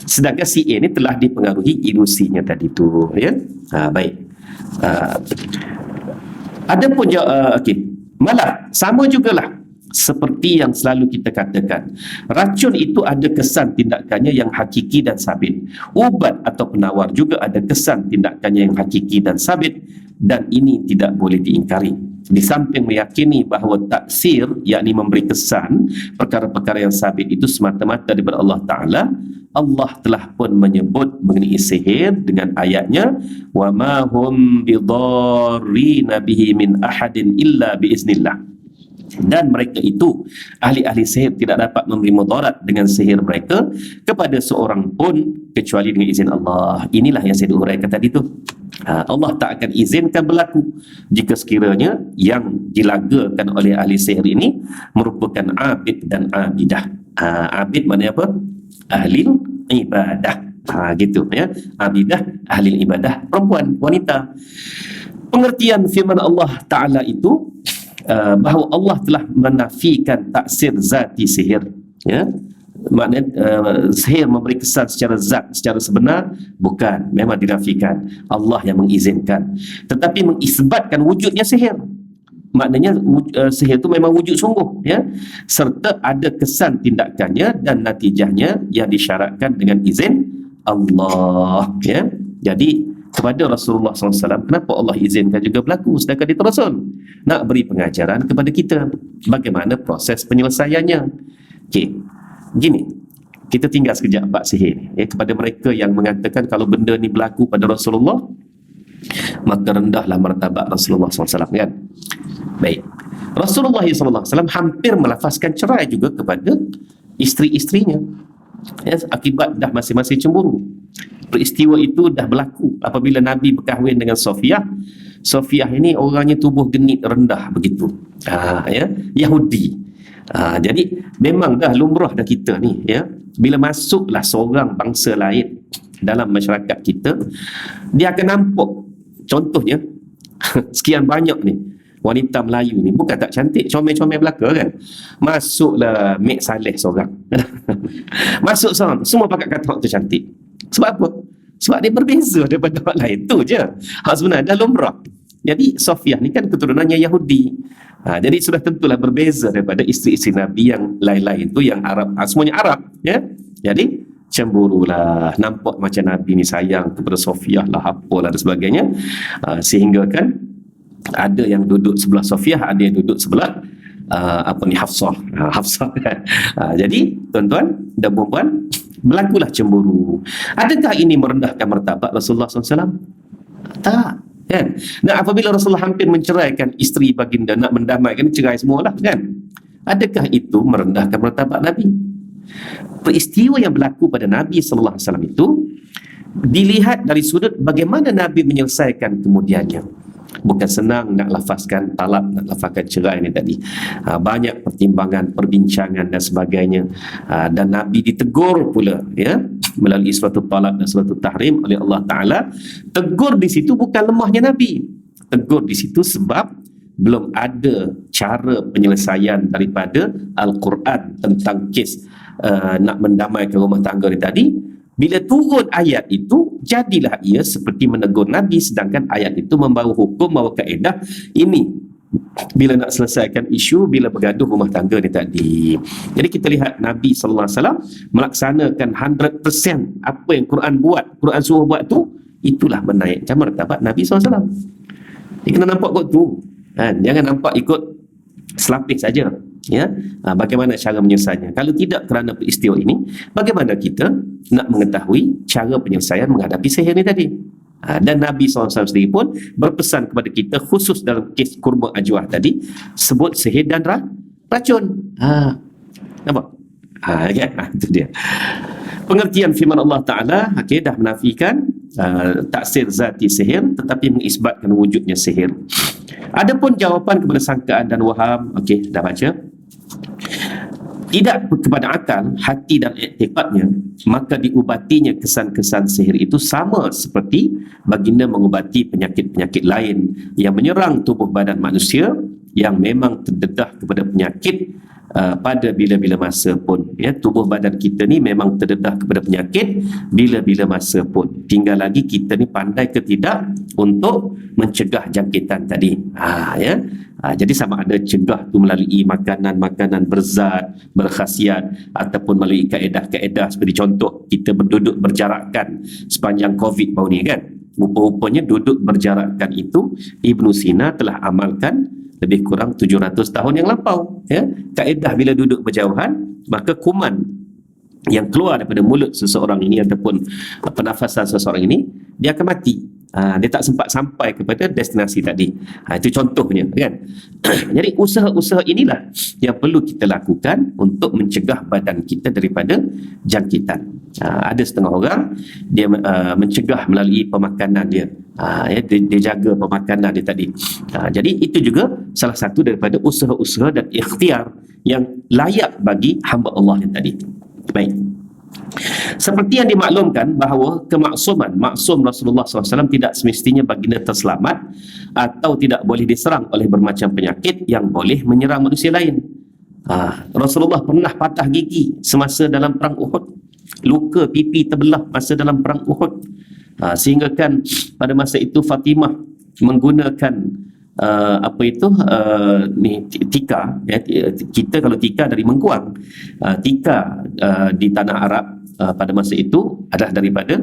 Sedangkan si A ni telah dipengaruhi ilusinya tadi tu, ya. Baik. Ada pun okey. Malah sama jugalah seperti yang selalu kita katakan, racun itu ada kesan tindakannya yang hakiki dan sabit. Ubat atau penawar juga ada kesan tindakannya yang hakiki dan sabit, dan ini tidak boleh diingkari. Di samping meyakini bahawa taksir, yakni memberi kesan perkara-perkara yang sabit itu semata-mata daripada Allah Ta'ala, Allah telah pun menyebut mengenai sihir dengan ayatnya, wa ma hum bidarrina bihi min ahadin illa biiznillah. Dan mereka itu, ahli-ahli sihir, tidak dapat memberi mudarat dengan sihir mereka kepada seorang pun kecuali dengan izin Allah. Inilah yang saya uraikan tadi tu. Allah tak akan izinkan berlaku jika sekiranya yang dilagakan oleh ahli sihir ini merupakan abid dan abidah. Abid maknanya apa? Ahli ibadah. Gitu ya. Abidah, ahli ibadah, perempuan, wanita. Pengertian firman Allah Ta'ala itu bahawa Allah telah menafikan taksir zati sihir, ya. Maknanya sihir memberi kesan secara zat, secara sebenar, bukan, memang dinafikan. Allah yang mengizinkan, tetapi mengisbatkan wujudnya sihir. maknanya sihir itu memang wujud sungguh, ya, serta ada kesan tindakannya dan natijahnya yang disyaratkan dengan izin Allah, ya. Jadi kepada Rasulullah SAW, kenapa Allah izinkan juga berlaku sedangkan dia Rasul? Nak beri pengajaran kepada kita bagaimana proses penyelesaiannya. Okey, gini, kita tinggal sekejap bab sihir ni, ya, kepada mereka yang mengatakan kalau benda ni berlaku pada Rasulullah, maka rendahlah martabat Rasulullah SAW, kan? Baik, Rasulullah SAW hampir melafazkan cerai juga kepada isteri-isterinya, ya, akibat dah masing-masing cemburu. Peristiwa itu dah berlaku apabila Nabi berkahwin dengan Sofiyah. Sofiyah ini orangnya tubuh genit rendah begitu, ya, Yahudi. Jadi memang dah lumrah dah kita ni, ya, bila masuklah seorang bangsa lain dalam masyarakat kita, dia akan nampak, contohnya sekian banyak ni wanita Melayu ni bukan tak cantik, comel-comel belaka, kan? Masuklah Mek Saleh seorang masuk seorang, semua pakai kata orang tu cantik. Sebab apa? Sebab dia berbeza daripada orang lain, tu je. Sebenarnya dah lumrah. Jadi Sofiyah ni kan keturunannya Yahudi, jadi sudah tentulah berbeza daripada isteri-isteri Nabi yang lain-lain tu yang Arab, semuanya Arab, ya. Jadi cemburulah, nampak macam Nabi ni sayang kepada Sofiyah lah, apalah dan sebagainya, sehingga kan ada yang duduk sebelah Sofiyah, ada yang duduk sebelah Hafsah. Jadi tuan-tuan dan puan-puan, berlakulah cemburu. Adakah ini merendahkan martabat Rasulullah SAW? Tak, kan? Nah, apabila Rasulullah hampir menceraikan isteri baginda, nak mendamaikan, cerai semualah, kan? Adakah itu merendahkan martabat Nabi? Peristiwa yang berlaku pada Nabi SAW itu dilihat dari sudut bagaimana Nabi menyelesaikan kemudiannya. Bukan senang nak lafazkan talak, nak lafazkan cerai ni tadi. Banyak pertimbangan, perbincangan dan sebagainya. Dan Nabi ditegur pula, ya, melalui suatu talak dan suatu tahrim oleh Allah Ta'ala. Tegur di situ bukan lemahnya Nabi. Tegur di situ sebab belum ada cara penyelesaian daripada Al-Quran tentang kes nak mendamaikan rumah tangga ni tadi. Bila turun ayat itu, jadilah ia seperti menegur Nabi, sedangkan ayat itu membawa hukum, membawa kaedah ini bila nak selesaikan isu, bila bergaduh rumah tangga ni tadi. Jadi kita lihat Nabi SAW melaksanakan 100% apa yang Quran buat, Quran suruh buat tu, itulah menaikkan martabat Nabi SAW. Dia kena nampak kot tu, kan? Jangan nampak ikut selapis saja, ya. Bagaimana cara menyelesaiannya? Kalau tidak kerana peristiwa ini, bagaimana kita nak mengetahui cara penyelesaian menghadapi sihir ni tadi? Dan Nabi SAW sendiri pun berpesan kepada kita, khusus dalam kes kurma ajwah tadi, sebut sihir dan racun. Nampak? Itu dia pengertian firman Allah Ta'ala. Dah menafikan taksir zati sihir, tetapi mengisbatkan wujudnya sihir. Adapun jawapan kepada sangkaan dan waham, dah baca. Tidak kepada akal, hati dan iktikadnya, maka diubatinya kesan-kesan sihir itu sama seperti baginda mengubati penyakit-penyakit lain yang menyerang tubuh badan manusia yang memang terdedah kepada penyakit pada bila-bila masa pun, ya. Tubuh badan kita ni memang terdedah kepada penyakit bila-bila masa pun. Tinggal lagi kita ni pandai ke tidak untuk mencegah jangkitan tadi, ya. Jadi sama ada cegah tu melalui makanan-makanan berzat, berkhasiat, ataupun melalui kaedah-kaedah seperti contoh kita berduduk berjarakkan sepanjang COVID baru ni, kan. Rupa-rupanya duduk berjarakkan itu Ibn Sina telah amalkan lebih kurang 700 tahun yang lampau, ya. Kaedah bila duduk berjauhan, maka kuman yang keluar daripada mulut seseorang ini ataupun pernafasan seseorang ini, dia akan mati. Dia tak sempat sampai kepada destinasi tadi. Itu contohnya, kan. Jadi usaha-usaha inilah yang perlu kita lakukan untuk mencegah badan kita daripada jangkitan. Ada setengah orang dia mencegah melalui pemakanan dia, dia jaga pemakanan dia tadi. Jadi itu juga salah satu daripada usaha-usaha dan ikhtiar yang layak bagi hamba Allah yang tadi. Baik. Seperti yang dimaklumkan bahawa maksum Rasulullah SAW tidak semestinya baginda terselamat atau tidak boleh diserang oleh bermacam penyakit yang boleh menyerang manusia lain. Rasulullah pernah patah gigi semasa dalam perang Uhud, luka pipi terbelah masa dalam perang Uhud, sehingga kan pada masa itu Fatimah menggunakan apa itu ni tika ya, kita kalau tika dari mengkuang, tika di tanah Arab pada masa itu adalah daripada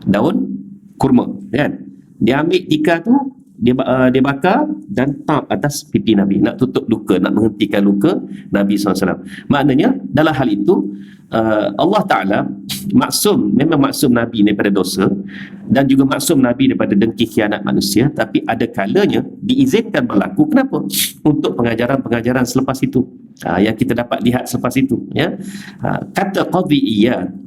daun kurma kan. Dia ambil tika tu, dia bakar dan tap atas pipi Nabi, nak tutup luka, nak menghentikan luka Nabi SAW. Maknanya dalam hal itu Allah Ta'ala maksum, memang maksum Nabi daripada dosa dan juga maksum Nabi daripada dengki khianat manusia, tapi ada kalanya diizinkan berlaku. Kenapa? Untuk pengajaran-pengajaran selepas itu, yang kita dapat lihat selepas itu ya. Kata qadhi'iyat.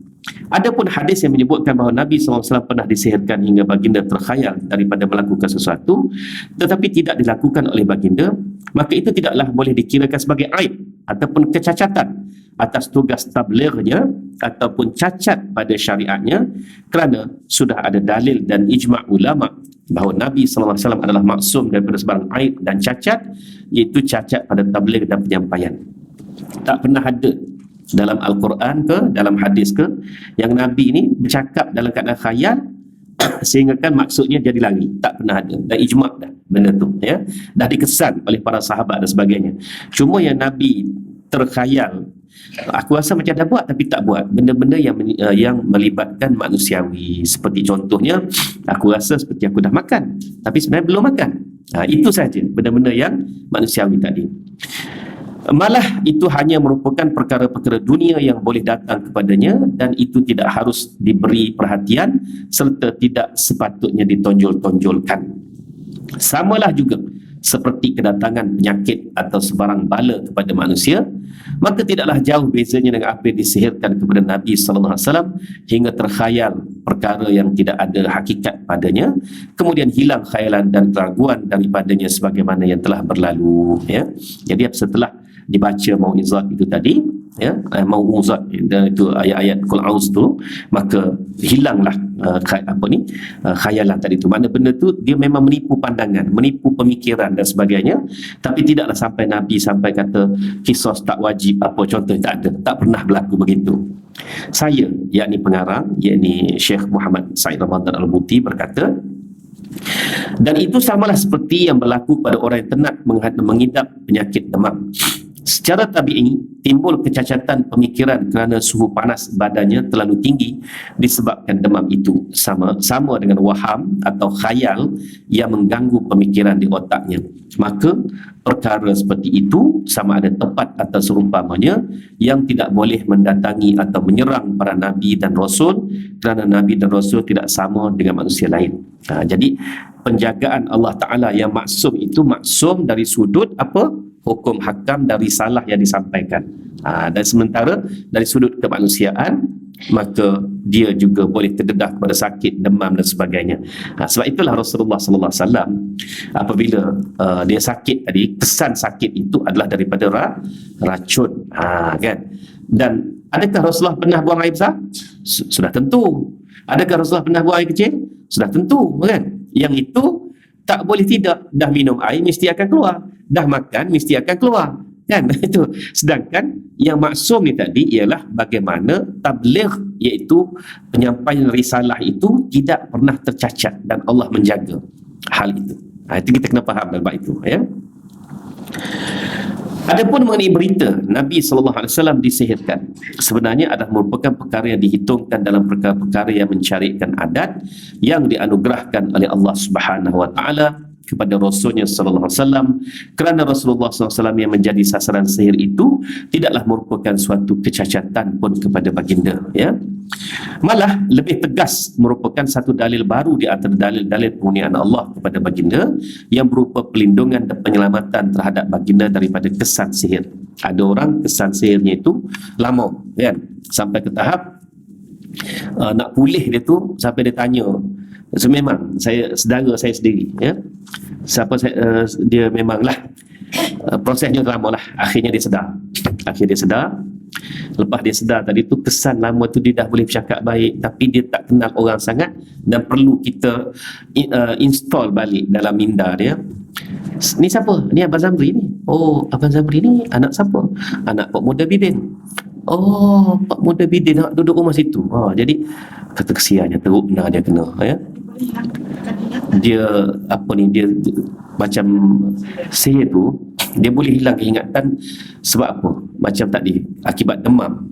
Adapun hadis yang menyebutkan bahawa Nabi SAW pernah disihirkan hingga baginda terkhayal daripada melakukan sesuatu tetapi tidak dilakukan oleh baginda, maka itu tidaklah boleh dikirakan sebagai aib ataupun kecacatan atas tugas tablighnya ataupun cacat pada syariatnya, kerana sudah ada dalil dan ijma' ulama bahawa Nabi SAW adalah maksum daripada sebarang aib dan cacat, iaitu cacat pada tabligh dan penyampaian. Tak pernah ada dalam Al-Quran ke dalam hadis ke yang Nabi ni bercakap dalam keadaan khayal sehingga kan maksudnya jadi lari. Tak pernah ada, dah ijma' dah benda tu ya, dah dikesan oleh para sahabat dan sebagainya. Cuma yang Nabi terkhayal, aku rasa macam dah buat tapi tak buat, benda-benda yang melibatkan manusiawi, seperti contohnya aku rasa seperti aku dah makan tapi sebenarnya belum makan. Itu saja benda-benda yang manusiawi tadi. Malah itu hanya merupakan perkara-perkara dunia yang boleh datang kepadanya dan itu tidak harus diberi perhatian serta tidak sepatutnya ditonjol-tonjolkan. Samalah juga seperti kedatangan penyakit atau sebarang bala kepada manusia, maka tidaklah jauh bezanya dengan apa yang disihirkan kepada Nabi SAW hingga terkhayal perkara yang tidak ada hakikat padanya, kemudian hilang khayalan dan keraguan daripadanya sebagaimana yang telah berlalu ya. Jadi setelah dibaca mau'izat itu tadi ya, mau'izat itu ayat-ayat Qul A'udzu tu, maka hilanglah khayalan tadi tu. Mana benda tu dia memang menipu pandangan, menipu pemikiran dan sebagainya, tapi tidaklah sampai Nabi sampai kata qisas tak wajib apa contoh, tak ada, tak pernah berlaku begitu. Saya, yakni pengarang, yakni Syekh Muhammad Said Ramadan Al-Buti berkata, dan itu samalah seperti yang berlaku pada orang yang tenat mengidap penyakit demam. Secara tabi'i timbul kecacatan pemikiran kerana suhu panas badannya terlalu tinggi disebabkan demam itu, sama dengan waham atau khayal yang mengganggu pemikiran di otaknya. Maka perkara seperti itu sama ada tepat atau seumpamanya yang tidak boleh mendatangi atau menyerang para nabi dan rasul, kerana nabi dan rasul tidak sama dengan manusia lain. Jadi penjagaan Allah Ta'ala yang maksum itu maksum dari sudut apa? Hukum hakam dari salah yang disampaikan. Dan sementara dari sudut kemanusiaan, maka dia juga boleh terdedah kepada sakit, demam dan sebagainya. Sebab itulah Rasulullah sallallahu alaihi wasallam apabila dia sakit tadi, kesan sakit itu adalah daripada racun. Kan? Dan adakah Rasulullah pernah buang air besar? Sudah tentu. Adakah Rasulullah pernah buang air kecil? Sudah tentu, kan? Yang itu tak boleh tidak. Dah minum air mesti akan keluar, dah makan mesti akan keluar, kan? Itu. Sedangkan yang maksum ni tadi ialah bagaimana tabligh, iaitu penyampaian risalah itu tidak pernah tercacat dan Allah menjaga hal itu. Itu kita kena faham dalam bab itu ya. Adapun mengenai berita Nabi SAW disihirkan, sebenarnya adalah merupakan perkara yang dihitungkan dalam perkara-perkara yang mencarikan adat yang dianugerahkan oleh Allah Subhanahu Wa Taala kepada Rasulnya sallallahu alaihi wasallam, kerana Rasulullah SAW yang menjadi sasaran sihir itu tidaklah merupakan suatu kecacatan pun kepada baginda ya. Malah lebih tegas merupakan satu dalil baru di antara dalil-dalil pengurniaan Allah kepada baginda yang berupa perlindungan dan penyelamatan terhadap baginda daripada kesan sihir. Ada orang kesan sihirnya itu lama kan, sampai ke tahap nak pulih dia tu sampai dia tanya. So, memang saudara saya sendiri ya, dia memanglah prosesnya lama lah, akhirnya dia sedar. Lepas dia sedar tadi tu, kesan lama tu dia dah boleh bercakap baik, tapi dia tak kenal orang sangat dan perlu kita install balik dalam minda dia. Ni siapa? Ni Abang Zamri ni. Oh, Abang Zamri ni anak siapa? Anak Pak Muda Bidin. Oh, Pak Muda Bidin duduk rumah situ. Jadi kata kesiannya teruk benar dia kena ya. Dia macam sihir tu, dia boleh hilang ingatan sebab apa? Macam tadi, akibat demam.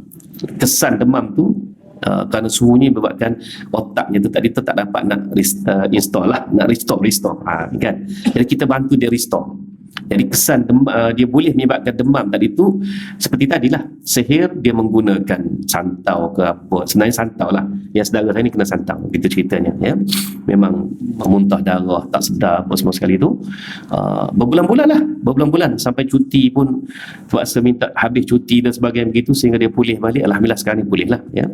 Kesan demam tu kerana suhunya menyebabkan otaknya tu tadi tu tak dapat nak install lah, nak restore kan. Jadi kita bantu dia restore. Jadi kesan dia boleh menyebabkan demam tadi tu seperti tadilah, sihir dia menggunakan santau ke apa, sebenarnya santau lah, yang saudara saya ni kena santau gitu ceritanya ya. Memang memuntah darah tak sedar apa semua sekali tu, berbulan-bulan sampai cuti pun terpaksa minta habis cuti dan sebagainya begitu sehingga dia pulih balik. Alhamdulillah sekarang ni pulih lah ya.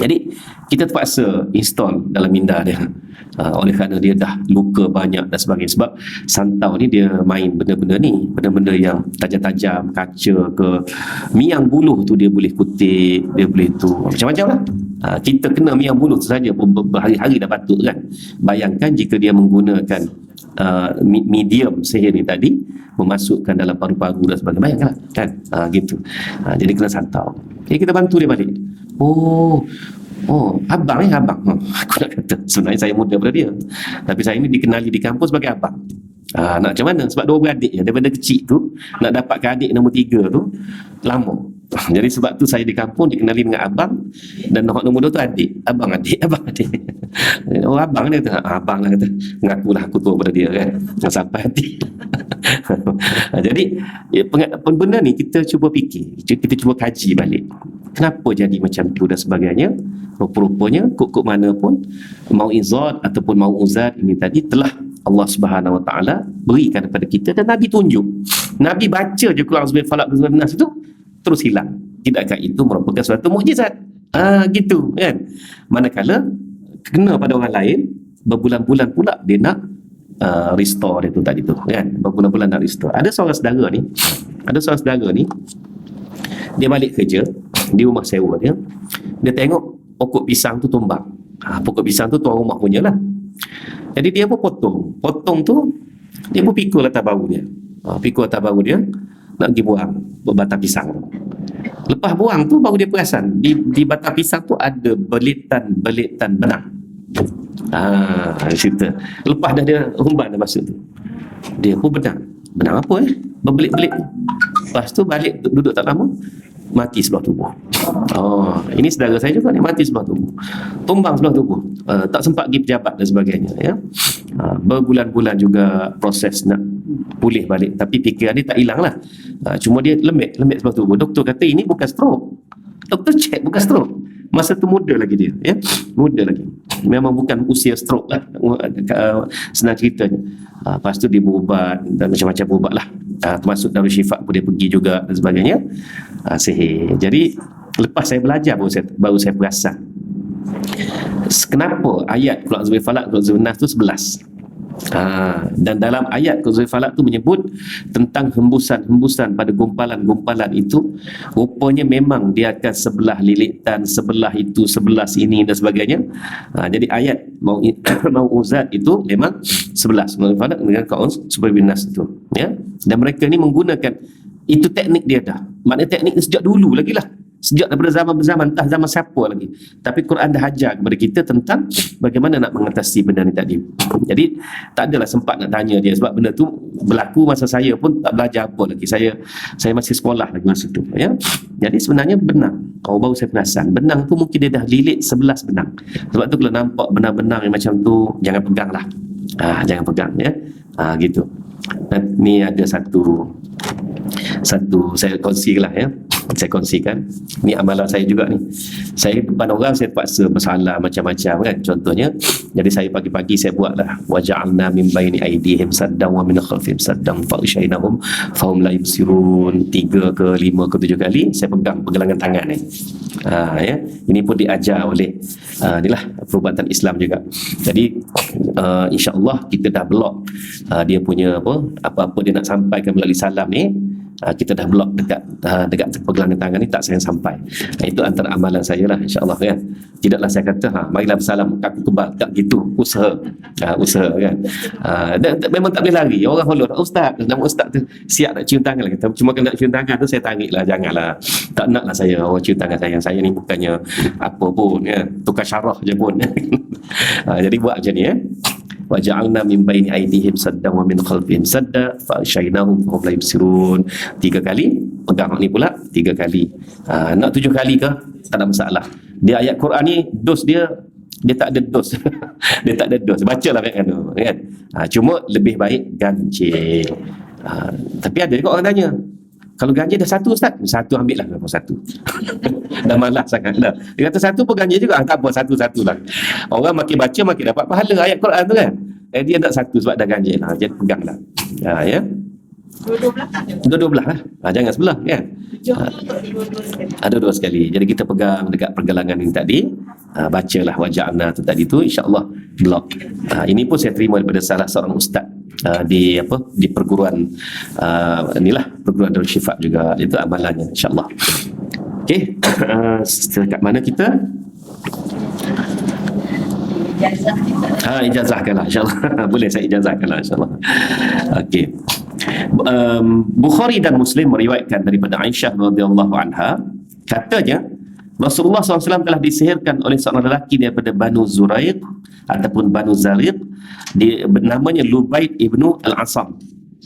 Jadi kita terpaksa install dalam minda dia oleh kerana dia dah luka banyak dan sebagainya. Sebab santau ni dia main benda-benda yang tajam-tajam, kaca ke, miang buluh tu dia boleh kutip, dia boleh tu macam-macam lah. Kita kena miang buluh tu saja berhari-hari dah batuk kan. Bayangkan jika dia menggunakan medium sihir ni tadi, memasukkan dalam paru-paru dan sebagainya, bayangkanlah kan. Gitu. Jadi kena santau. Jadi kita bantu dia balik. Abang aku nak kata sebenarnya saya muda daripada dia, tapi saya ni dikenali di kampus sebagai abang. Nak macam mana? Sebab dua beradik je, daripada kecil tu nak dapatkan adik nombor 3 tu lama. Jadi sebab tu saya di kampung dikenali dengan abang, dan nombor 2 tu adik. Abang adik abang dia kata, abang lah kata, ngakulah aku tua pada dia kan, sampai hati. Jadi benda ni kita cuba fikir, kita cuba kaji balik kenapa jadi macam tu dan sebagainya. Rupa-rupanya kok mana pun mau'izat ataupun mau'uzat ini tadi telah Allah Subhanahu Wa Taala berikan kepada kita, dan Nabi tunjuk. Nabi baca je Quran Surah Falaq dan Nas itu terus hilang. Tidakkah itu merupakan suatu mukjizat? Gitu kan. Manakala kena pada orang lain, berbulan-bulan pula dia nak restore itu tadi tu kan. Berbulan-bulan nak restore. Ada seorang saudara ni dia balik kerja di rumah sewa dia tengok pokok pisang tu tumbang. Pokok pisang tu tuan rumah punya lah. Jadi dia pun potong tu, dia pun pikul atas bahu dia. Pikul atas bahu dia nak pergi buang batang pisang. Lepas buang tu baru dia perasan di batang pisang tu ada belitan benang. Cerita. Lepas dah dia humban dah masuk tu, dia pun benang apa berbelit-belit. Lepas tu balik duduk tak lama, mati sebelah tubuh. Ini saudara saya juga ni, mati sebelah tubuh, tumbang sebelah tubuh, tak sempat pergi pejabat dan sebagainya ya. Berbulan-bulan juga proses nak pulih balik, tapi fikiran dia tak hilang lah. Cuma dia lembek sebelah tubuh. Doktor kata ini bukan stroke. Doktor cek bukan stroke. Masa tu muda lagi dia ya, muda lagi, memang bukan usia stroke lah, senang ceritanya. Lepas tu dia berubat dan macam-macam berubat lah, termasuk Darul Syifa pun dia pergi juga dan sebagainya. Sihir. Jadi lepas saya belajar baru saya perasan kenapa ayat Quran Surah Falaq, Quran Surah Nas tu 11. Dan dalam ayat Quran Surah Falaq tu menyebut tentang hembusan pada gumpalan-gumpalan itu, rupanya memang dia akan sebelah lilitan, sebelah itu, sebelah ini dan sebagainya. Jadi ayat mau'uzat itu memang 11 Quran Falaq dengan Quran Surah Nas itu ya. Dan mereka ni menggunakan itu, teknik dia dah. Maknanya teknik ni sejak dulu lagi lah, sejak daripada zaman-zaman, entah zaman siapa lagi. Tapi Quran dah ajar kepada kita tentang bagaimana nak mengatasi benda ni tadi. Jadi tak adalah sempat nak tanya dia, sebab benda tu berlaku masa saya pun tak belajar apa lagi. Saya masih sekolah lagi masa tu ya. Jadi sebenarnya benang, baru saya perasan benang tu mungkin dia dah lilit 11 benang. Sebab tu kalau nampak benang-benang yang macam tu, jangan pegang lah. Jangan pegang ya. Gitu. Dan ni ada satu saya kongsikan lah ya. Saya kongsikan, ni amalan saya juga ni. Saya depan orang saya terpaksa bersalah macam-macam kan. Contohnya, jadi saya pagi-pagi saya buatlah waja'alna min baini aydihim saddan wa min khalfihim saddan fa'ushaynahum fahum la yubsirun. 3 ke 5 ke 7 kali saya pegang pergelangan tangan ni. Ya, ini pun diajar oleh inilah perubatan Islam juga. Jadi insya-Allah kita dah blok dia punya apa-apa dia nak sampaikan melalui salam ni. Kita dah blok dekat pergelangan tangan ni, tak sayang sampai. Itu antara amalan saya lah, insya-Allah kan. Tidaklah saya kata marilah bersalam kaku kebal, tak gitu. Usaha kan. Dan memang tak boleh lari. Orang holor, ustaz, nama ustaz tu siap nak cium tangan lagi. Cuma kalau nak cium tangan tu saya tariklah, janganlah. Tak naklah saya orang cium tangan saya. Saya ni bukannya apa pun ya, tukar syarah je pun. Jadi buat macam ni ya. wa ja'alna min baini aydihim saddan wa min khalfihim sadda fa ashaynahum fa hum la yubsirun. 3 kali, pegang ni pula 3 kali. Nak 7 kali ke? Tak ada masalah. Dia ayat Quran ni dos dia tak ada dos. Dia tak ada dos. Bacalah kan. Cuma lebih baik ganjil. Tapi ada juga orang tanya, kalau ganjil dah satu Ustaz, satu ambil lah, kenapa satu? Dah malas sangat dah. Dia kata satu pun ganjil juga, tak apa, satu-satu lah. Orang makin baca makin dapat pahala ayat Quran tu kan. Dia nak satu sebab dah ganjil. Jadi pegang lah. Ya. Dua-dua belah tak ada. Dua-dua belah lah. Jangan sebelah kan. Dua-dua sekali. Ada 2 sekali. Jadi kita pegang dekat pergelangan ini tadi. Bacalah waja'na tu tadi tu, insya-Allah blok. Ini pun saya terima daripada salah seorang ustaz di perguruan inilah perguruan Darul Syifa juga. Itu amalannya insya-Allah. Okey. Dekat mana kita? Ijazahkanlah insya-Allah. Boleh saya ijazahkanlah insya-Allah. Okey. Bukhari dan Muslim meriwayatkan daripada Aisyah radhiyallahu anha, katanya Rasulullah SAW telah disihirkan oleh seorang lelaki daripada Banu Zuraiq ataupun Banu Zariq, namanya Lubaid ibnu Al-Asam.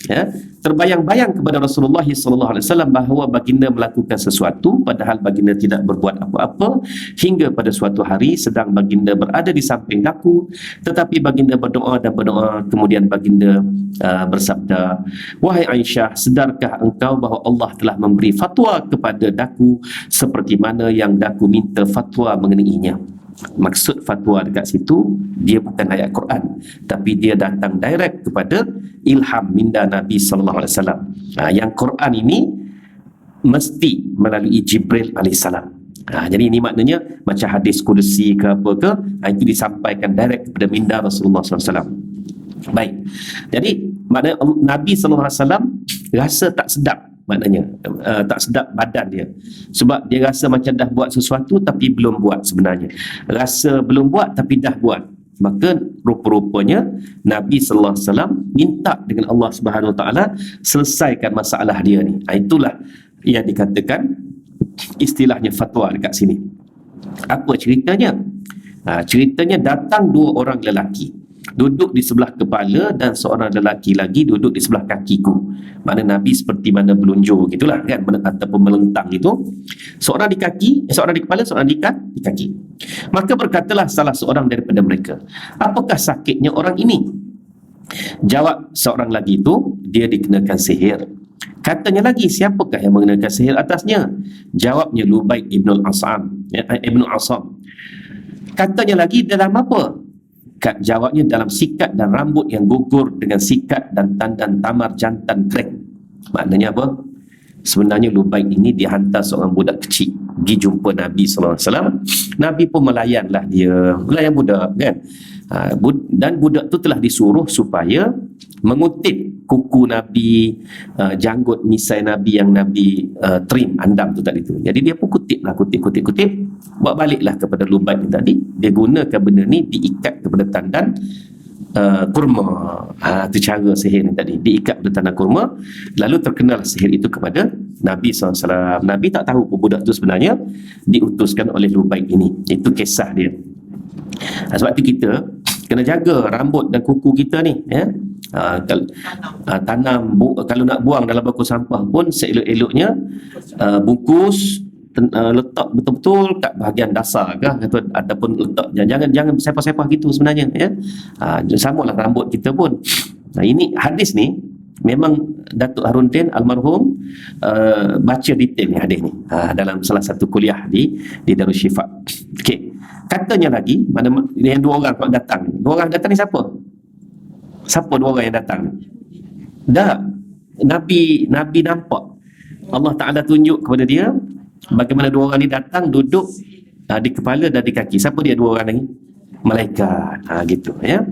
Ya, terbayang-bayang kepada Rasulullah SAW bahawa baginda melakukan sesuatu padahal baginda tidak berbuat apa-apa, hingga pada suatu hari sedang baginda berada di samping daku, tetapi baginda berdoa dan berdoa, kemudian baginda bersabda, "Wahai Aisyah, sedarkah engkau bahawa Allah telah memberi fatwa kepada daku seperti mana yang daku minta fatwa mengenainya?" Maksud fatwa dekat situ, dia bukan ayat Quran, tapi dia datang direct kepada ilham minda Nabi sallallahu alaihi wasallam. Yang Quran ini mesti melalui Jibril alaihissalam. Jadi ini maknanya macam hadis kudusi ke apa ke, itu disampaikan direct kepada minda Rasulullah SAW. Baik. Jadi maknanya Nabi sallallahu alaihi wasallam rasa tak sedap, maknanya tak sedap badan dia, sebab dia rasa macam dah buat sesuatu tapi belum buat sebenarnya, rasa belum buat tapi dah buat. Maka rupa-rupanya Nabi sallallahu alaihi wasallam minta dengan Allah Subhanahu Wa Taala selesaikan masalah dia ni. Itulah yang dikatakan istilahnya fatwa dekat sini. Apa ceritanya? Ceritanya datang 2 orang lelaki duduk di sebelah kepala dan seorang lelaki lagi duduk di sebelah kakiku. Mana Nabi seperti mana belunjuk gitulah kan, ataupun melentang itu. Seorang di kaki, seorang di kepala, seorang di kaki. Maka berkatalah salah seorang daripada mereka, "Apakah sakitnya orang ini?" Jawab seorang lagi itu, "Dia dikenakan sihir." Katanya lagi, "Siapakah yang mengenakan sihir atasnya?" Jawabnya Lubaid ibnu Al-Asam. Katanya lagi, "Dalam apa?" Jawabnya, "Dalam sikat dan rambut yang gugur dengan sikat dan tandan tamar jantan kering." Maknanya apa? Sebenarnya Lubaid ini dihantar seorang budak kecil pergi jumpa Nabi SAW. Nabi pun melayanlah dia, melayan budak kan. Dan budak tu telah disuruh supaya mengutip kuku Nabi, janggut misai Nabi yang Nabi trim, andam tu tadi tu. Jadi dia pun kutip, bawa baliklah kepada Lubaid ni tadi. Dia gunakan benda ni diikat kepada tandan kurma. Itu cara sihir ni tadi, diikat pada tandan kurma. Lalu terkenal sihir itu kepada Nabi SAW. Nabi tak tahu budak tu sebenarnya diutuskan oleh Lubaid ini. Itu kisah dia. Sebab itu kita kena jaga rambut dan kuku kita ni ya. Tanam kalau nak buang dalam bako sampah pun seelok-eloknya bungkus, letak betul-betul kat bahagian dasar ke, ataupun letak, jangan sepah-sepah gitu sebenarnya ya. Samalah rambut kita pun. Ini hadis ni memang Datuk Harun Din almarhum baca detail ni hadis ni dalam salah satu kuliah di Darul Syifa. Okey. Katanya lagi, mana yang 2 orang datang. 2 orang datang ni siapa? Siapa 2 orang yang datang? Dah Nabi nampak. Allah Ta'ala tunjuk kepada dia bagaimana 2 orang ni datang duduk di kepala dan di kaki. Siapa dia 2 orang ni? Malaikat. Gitu ya.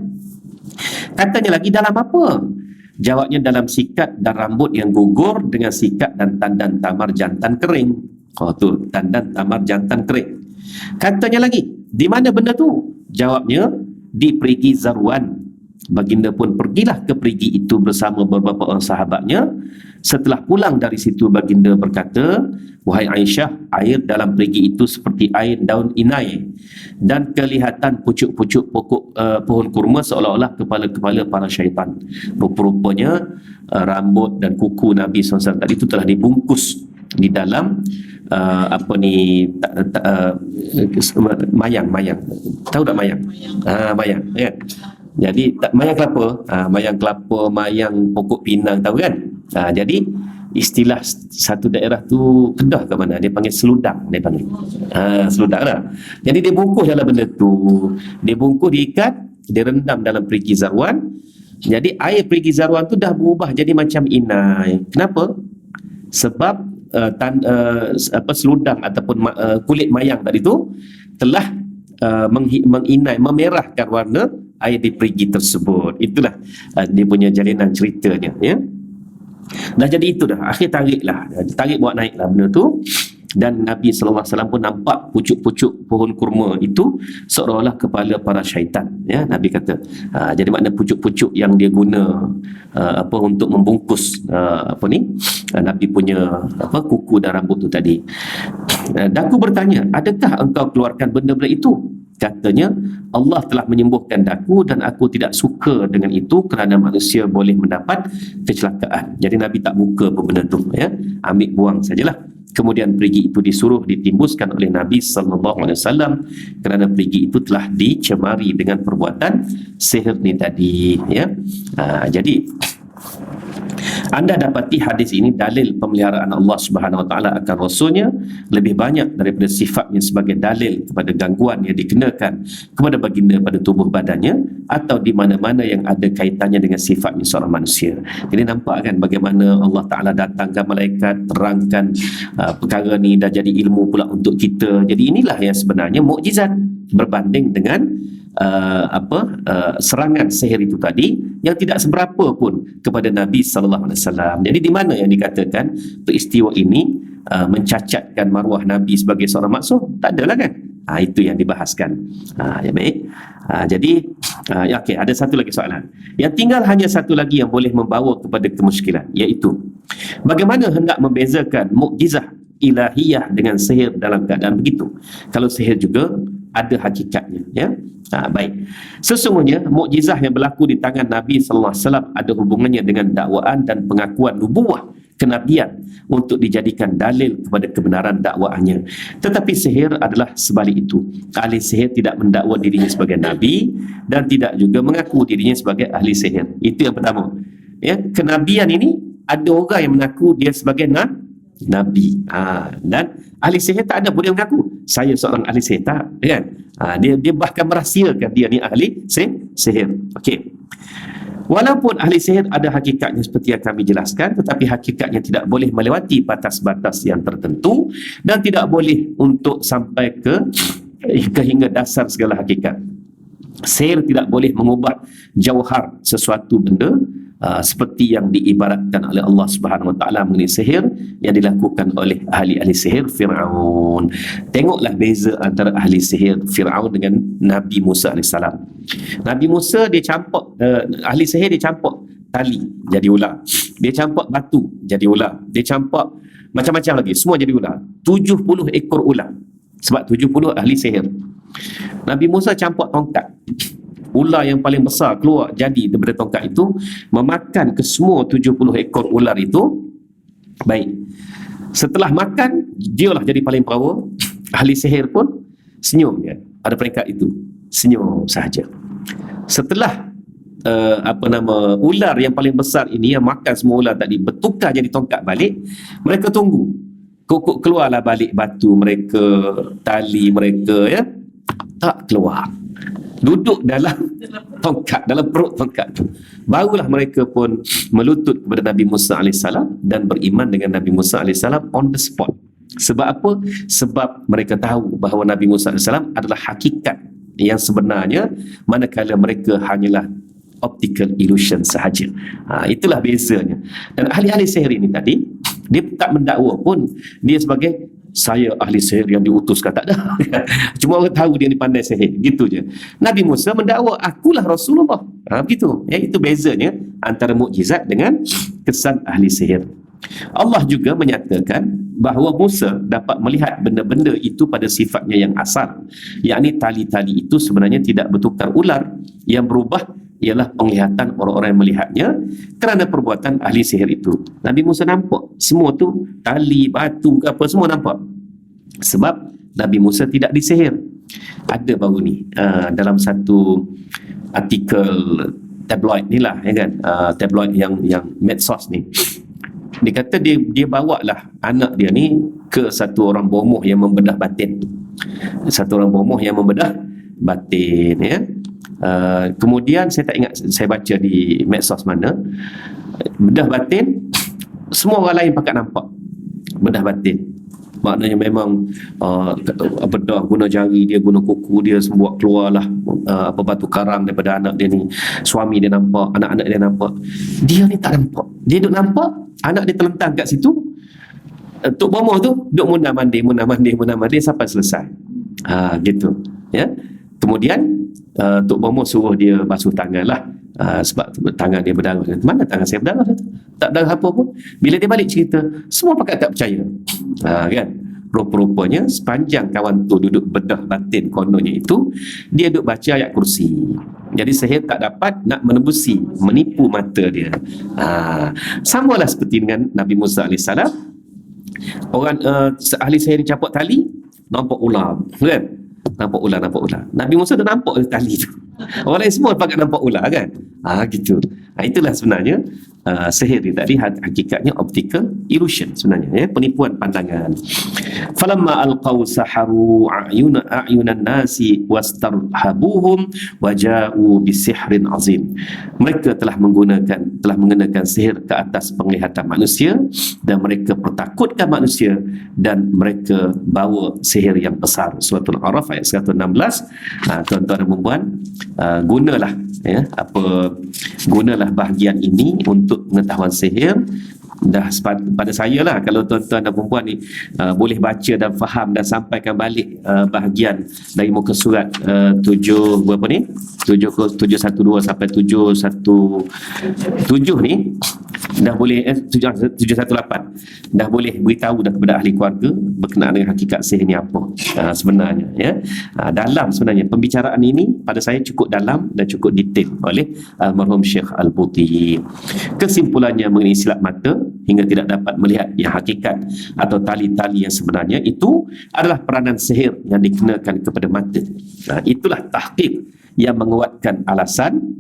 Katanya lagi, dalam apa? Jawabnya, dalam sikat dan rambut yang gugur dengan sikat dan tandan tamar jantan kering. Tu tandan tamar jantan kering. Katanya lagi, di mana benda tu? Jawabnya, di perigi Zarwan. Baginda pun pergilah ke perigi itu bersama beberapa orang sahabatnya. Setelah pulang dari situ, baginda berkata, "Wahai Aisyah, air dalam perigi itu seperti air daun inai, dan kelihatan pucuk-pucuk pohon kurma seolah-olah kepala-kepala para syaitan." Rupa-rupanya rambut dan kuku Nabi SAW tadi itu telah dibungkus di dalam mayang. Tahu tak mayang? Mayang, ya. Jadi mayang kelapa, mayang kelapa, mayang pokok pinang, tahu kan? Jadi istilah satu daerah tu, Kedah ke mana, dia panggil seludang, dia panggil. Seludang lah. Jadi dia bungkus dalam benda tu, dia bungkus, diikat, dia rendam dalam perigi zarwan. Jadi air perigi zarwan tu dah berubah jadi macam inai. Kenapa? Sebab seludang ataupun kulit mayang tadi tu telah menginai, memerahkan warna air di perigi tersebut. Itulah dia punya jalinan ceritanya, ya. Dah jadi itu dah, akhir tarik buat naiklah benda tu. Dan Nabi SAW pun nampak pucuk-pucuk pohon kurma itu seolah-olah kepala para syaitan, ya. Nabi kata, jadi makna pucuk-pucuk yang dia guna untuk membungkus Nabi punya kuku dan rambut tu tadi. Dan aku bertanya, adakah engkau keluarkan benda-benda itu? Katanya, Allah telah menyembuhkan daku dan aku tidak suka dengan itu kerana manusia boleh mendapat kecelakaan. Jadi Nabi tak buka pun benda tu, ya. Ambil buang sajalah. Kemudian perigi itu disuruh ditimbuskan oleh Nabi SAW kerana perigi itu telah dicemari dengan perbuatan sihir ni tadi, ya. Jadi anda dapati hadis ini dalil pemeliharaan Allah Subhanahu Wa Taala akan Rasulnya lebih banyak daripada sifatnya sebagai dalil kepada gangguan yang dikenakan kepada baginda pada tubuh badannya atau di mana-mana yang ada kaitannya dengan sifatnya seorang manusia. Jadi nampak kan bagaimana Allah Taala datangkan malaikat, terangkan perkara ni, dah jadi ilmu pula untuk kita. Jadi inilah yang sebenarnya mukjizat berbanding dengan serangan sihir itu tadi yang tidak seberapa pun kepada Nabi sallallahu alaihi wasallam. Jadi di mana yang dikatakan peristiwa ini mencacatkan maruah Nabi sebagai seorang maksum? Tak adalah kan? Itu yang dibahaskan. Ya baik. Jadi okey, ada satu lagi soalan. Yang tinggal hanya satu lagi yang boleh membawa kepada kemusykilan, iaitu bagaimana hendak membezakan mukjizah ilahiyah dengan sihir dalam keadaan begitu. Kalau sihir juga ada hakikatnya, ya. Baik. Sesungguhnya mukjizah yang berlaku di tangan Nabi sallallahu alaihi wasallam ada hubungannya dengan dakwaan dan pengakuan nubuwah kenabian untuk dijadikan dalil kepada kebenaran dakwaannya. Tetapi sihir adalah sebalik itu. Ahli sihir tidak mendakwa dirinya sebagai nabi dan tidak juga mengaku dirinya sebagai ahli sihir. Itu yang pertama. Ya, kenabian ini ada orang yang mengaku dia sebagai nabi. Dan ahli sihir tak ada pun dia mengaku saya seorang ahli sihir, tak, kan? Dia bahkan merahsiakan dia ni ahli sihir. Okey. Walaupun ahli sihir ada hakikatnya seperti yang kami jelaskan, tetapi hakikatnya tidak boleh melewati batas-batas yang tertentu dan tidak boleh untuk sampai ke hingga dasar segala hakikat. Sihir tidak boleh mengubah jauhar sesuatu benda seperti yang diibaratkan oleh Allah Subhanahu Wa Taala mengenai sihir yang dilakukan oleh ahli-ahli sihir Fir'aun. Tengoklah beza antara ahli sihir Fir'aun dengan Nabi Musa AS. Nabi Musa dia campak, ahli sihir dia campak tali jadi ular, dia campak batu jadi ular, dia campak macam-macam lagi, semua jadi ular. 70 ekor ular, sebab 70 ahli sihir. Nabi Musa campak tongkat, ular yang paling besar keluar jadi daripada tongkat itu, memakan ke semua 70 ekor ular itu. Baik, setelah makan, dialah jadi paling power. Ahli sihir pun senyum dia pada peringkat itu, senyum sahaja. Setelah ular yang paling besar ini yang makan semua ular tadi bertukar jadi tongkat balik, mereka tunggu keluarlah balik batu mereka, tali mereka, ya, tak keluar, duduk dalam tongkat, dalam perut tongkat tu. Barulah mereka pun melutut kepada Nabi Musa AS dan beriman dengan Nabi Musa AS on the spot. Sebab apa? Sebab mereka tahu bahawa Nabi Musa AS adalah hakikat yang sebenarnya, manakala mereka hanyalah optical illusion sahaja. Itulah bezanya. Dan ahli-ahli sihir ini tadi, dia tak mendakwa pun dia sebagai saya ahli sihir yang diutuskan, tak ada. Cuma orang tahu dia ni pandai sihir, gitu je. Nabi Musa mendakwa akulah Rasulullah. Begitu. Ya, itu bezanya antara mukjizat dengan kesan ahli sihir. Allah juga menyatakan bahawa Musa dapat melihat benda-benda itu pada sifatnya yang asal, yakni tali-tali itu sebenarnya tidak bertukar ular. Yang berubah ialah penglihatan orang-orang yang melihatnya kerana perbuatan ahli sihir itu. Nabi Musa nampak semua tu, tali, batu ke apa, semua nampak. Sebab Nabi Musa tidak disihir. Ada baru ni dalam satu artikel tabloid ni lah, ya kan, tabloid yang medsos ni, dia kata dia bawa lah anak dia ni ke satu orang bomoh yang membedah batin. Satu orang bomoh yang membedah batin, ya. Kemudian saya tak ingat saya baca di medsos mana, bedah batin, semua orang lain pakat nampak bedah batin. Maknanya memang bedah, guna jari dia, guna kuku dia, semua keluarlah batu karang daripada anak dia ni. Suami dia nampak, anak-anak dia nampak. Dia ni tak nampak. Dia duk nampak anak dia terlentang kat situ. Tok bomoh tu duk mundar mandir sampai selesai. Gitu, ya. Kemudian Tok bomoh suruh dia basuh tangan lah. Sebab tangan dia berdarah. Mana tangan saya berdarah? Tak darah apa pun. Bila dia balik cerita, semua pakat tak percaya. Kan? Rupa-rupanya sepanjang kawan tu duduk bedah batin kononnya itu, dia duduk baca ayat kursi. Jadi sihir tak dapat nak menembusi, menipu mata dia. Samalah seperti dengan Nabi Musa AS. Orang ahli sihir caput tali, nampak ular, kan? Nampak ular. Nabi Musa dah nampak tali tu. Orang lain semua pakai nampak ular, kan? Gitu. Itulah sebenarnya sihir ni tadi, hakikatnya optical illusion sebenarnya, ya, penipuan pandangan. Falamma alqaw saharu a'yunan nasi wastarhabuhum waja'u bisihrin azim. Mereka telah mengenakan sihir ke atas penglihatan manusia, dan mereka pertakutkan manusia, dan mereka bawa sihir yang besar. Surah Al-A'raf ayat 116. Tuan-tuan dan puan, gunalah bahagian ini untuk pengetahuan sihir. Dah pada saya lah, kalau tuan-tuan dan perempuan ni boleh baca dan faham dan sampaikan balik bahagian dari muka surat 712 sampai 717 ni, dah boleh 718 dah boleh beritahu dah kepada ahli keluarga berkenaan dengan hakikat sihir ni apa sebenarnya, ya. Dalam sebenarnya pembicaraan ini pada saya cukup dalam dan cukup detail oleh almarhum Syekh Al-Buti. Kesimpulannya mengenai silap mata hingga tidak dapat melihat yang hakikat atau tali-tali yang sebenarnya, itu adalah peranan sihir yang dikenakan kepada mata. Itulah tahqiq yang menguatkan alasan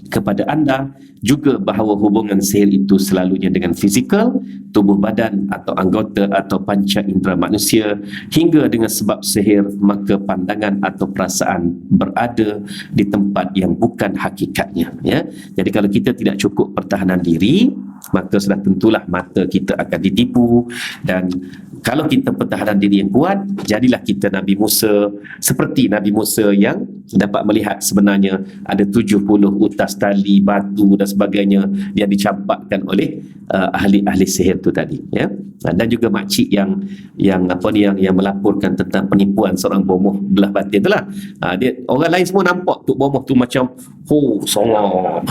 kepada anda juga bahawa hubungan sihir itu selalunya dengan fizikal, tubuh badan atau anggota atau panca indera manusia, hingga dengan sebab sihir maka pandangan atau perasaan berada di tempat yang bukan hakikatnya, ya. Jadi kalau kita tidak cukup pertahanan diri, maka sudah tentulah mata kita akan ditipu. Dan kalau kita pertahanan diri yang kuat, jadilah kita Nabi Musa, seperti Nabi Musa yang dapat melihat sebenarnya ada 70 utas tali, batu dan sebagainya yang dicampakkan oleh ahli-ahli sihir tu tadi, ya. Dan juga makcik yang melaporkan tentang penipuan seorang bomoh belah batin tu lah. Dia, orang lain semua nampak Tok bomoh tu macam songong.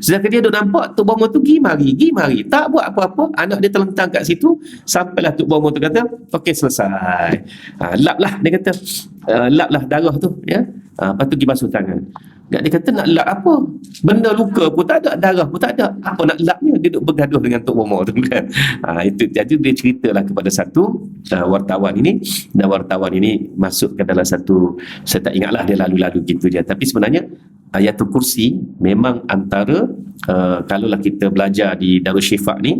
Sedangkan dia duk nampak Tok bomoh tu gi mari, tak buat apa-apa, anak dia terlentang kat situ, sampailah Tok bomoh tu kata okey, selesai. Lap lah, dia kata lap lah darah tu, ya. Lepas tu pergi basuh tangan. Dia kata nak lap apa? Benda luka pun tak ada, darah pun tak ada. Apa nak lapnya? Dia duduk bergaduh dengan Tok bomoh tu, kan. Itu jadi dia ceritalah kepada satu wartawan ini, dan wartawan ini masuk ke dalam satu, saya tak ingatlah, dia lalu-lalu gitu je. Tapi sebenarnya Ayatul Kursi memang antara kalaulah kita belajar di Darul Syifa ni,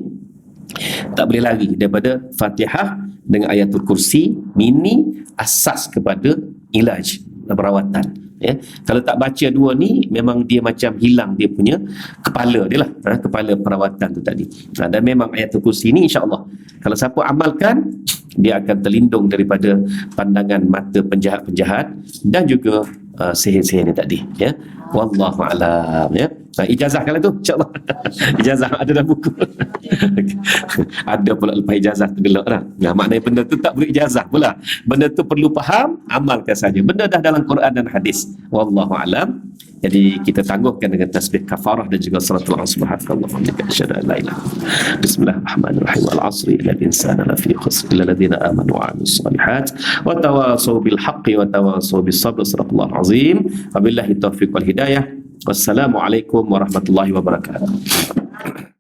tak boleh lari daripada Fatihah dengan Ayatul Kursi. Ini asas kepada ilaj dan perawatan, ya. Kalau tak baca dua ni, memang dia macam hilang dia punya kepala dia lah, kepala perawatan tu tadi. Dan memang Ayatul Kursi ni insya-Allah kalau siapa amalkan, dia akan terlindung daripada pandangan mata penjahat-penjahat dan juga sihir-sihir ni tadi, ya. Wallahu a'lam, ya. Ijazah kala tu insya-Allah. Ijazah ada dalam buku. Ada pula lepas ijazah tergelak dah. Nah, maknanya benda tu tak perlu ijazah pula. Benda tu perlu faham, amalkan saja. Benda dah dalam Quran dan hadis. Wallahu alam. Jadi kita tangguhkan dengan tasbih kafarah dan juga salatul subhanallahi wa bihamdihi asyhadu an la ilaha illallah. Bismillahirrahmanirrahim. Wal 'asri innal insana lafi khusr illa alladziina aamanu wa 'amilus shalihat wa tawassaw bil haqqi wa tawassaw bis sabr. Shadaqallahul azim. Wabillahi taufiq wal hidayah. Wassalamualaikum warahmatullahi wabarakatuh.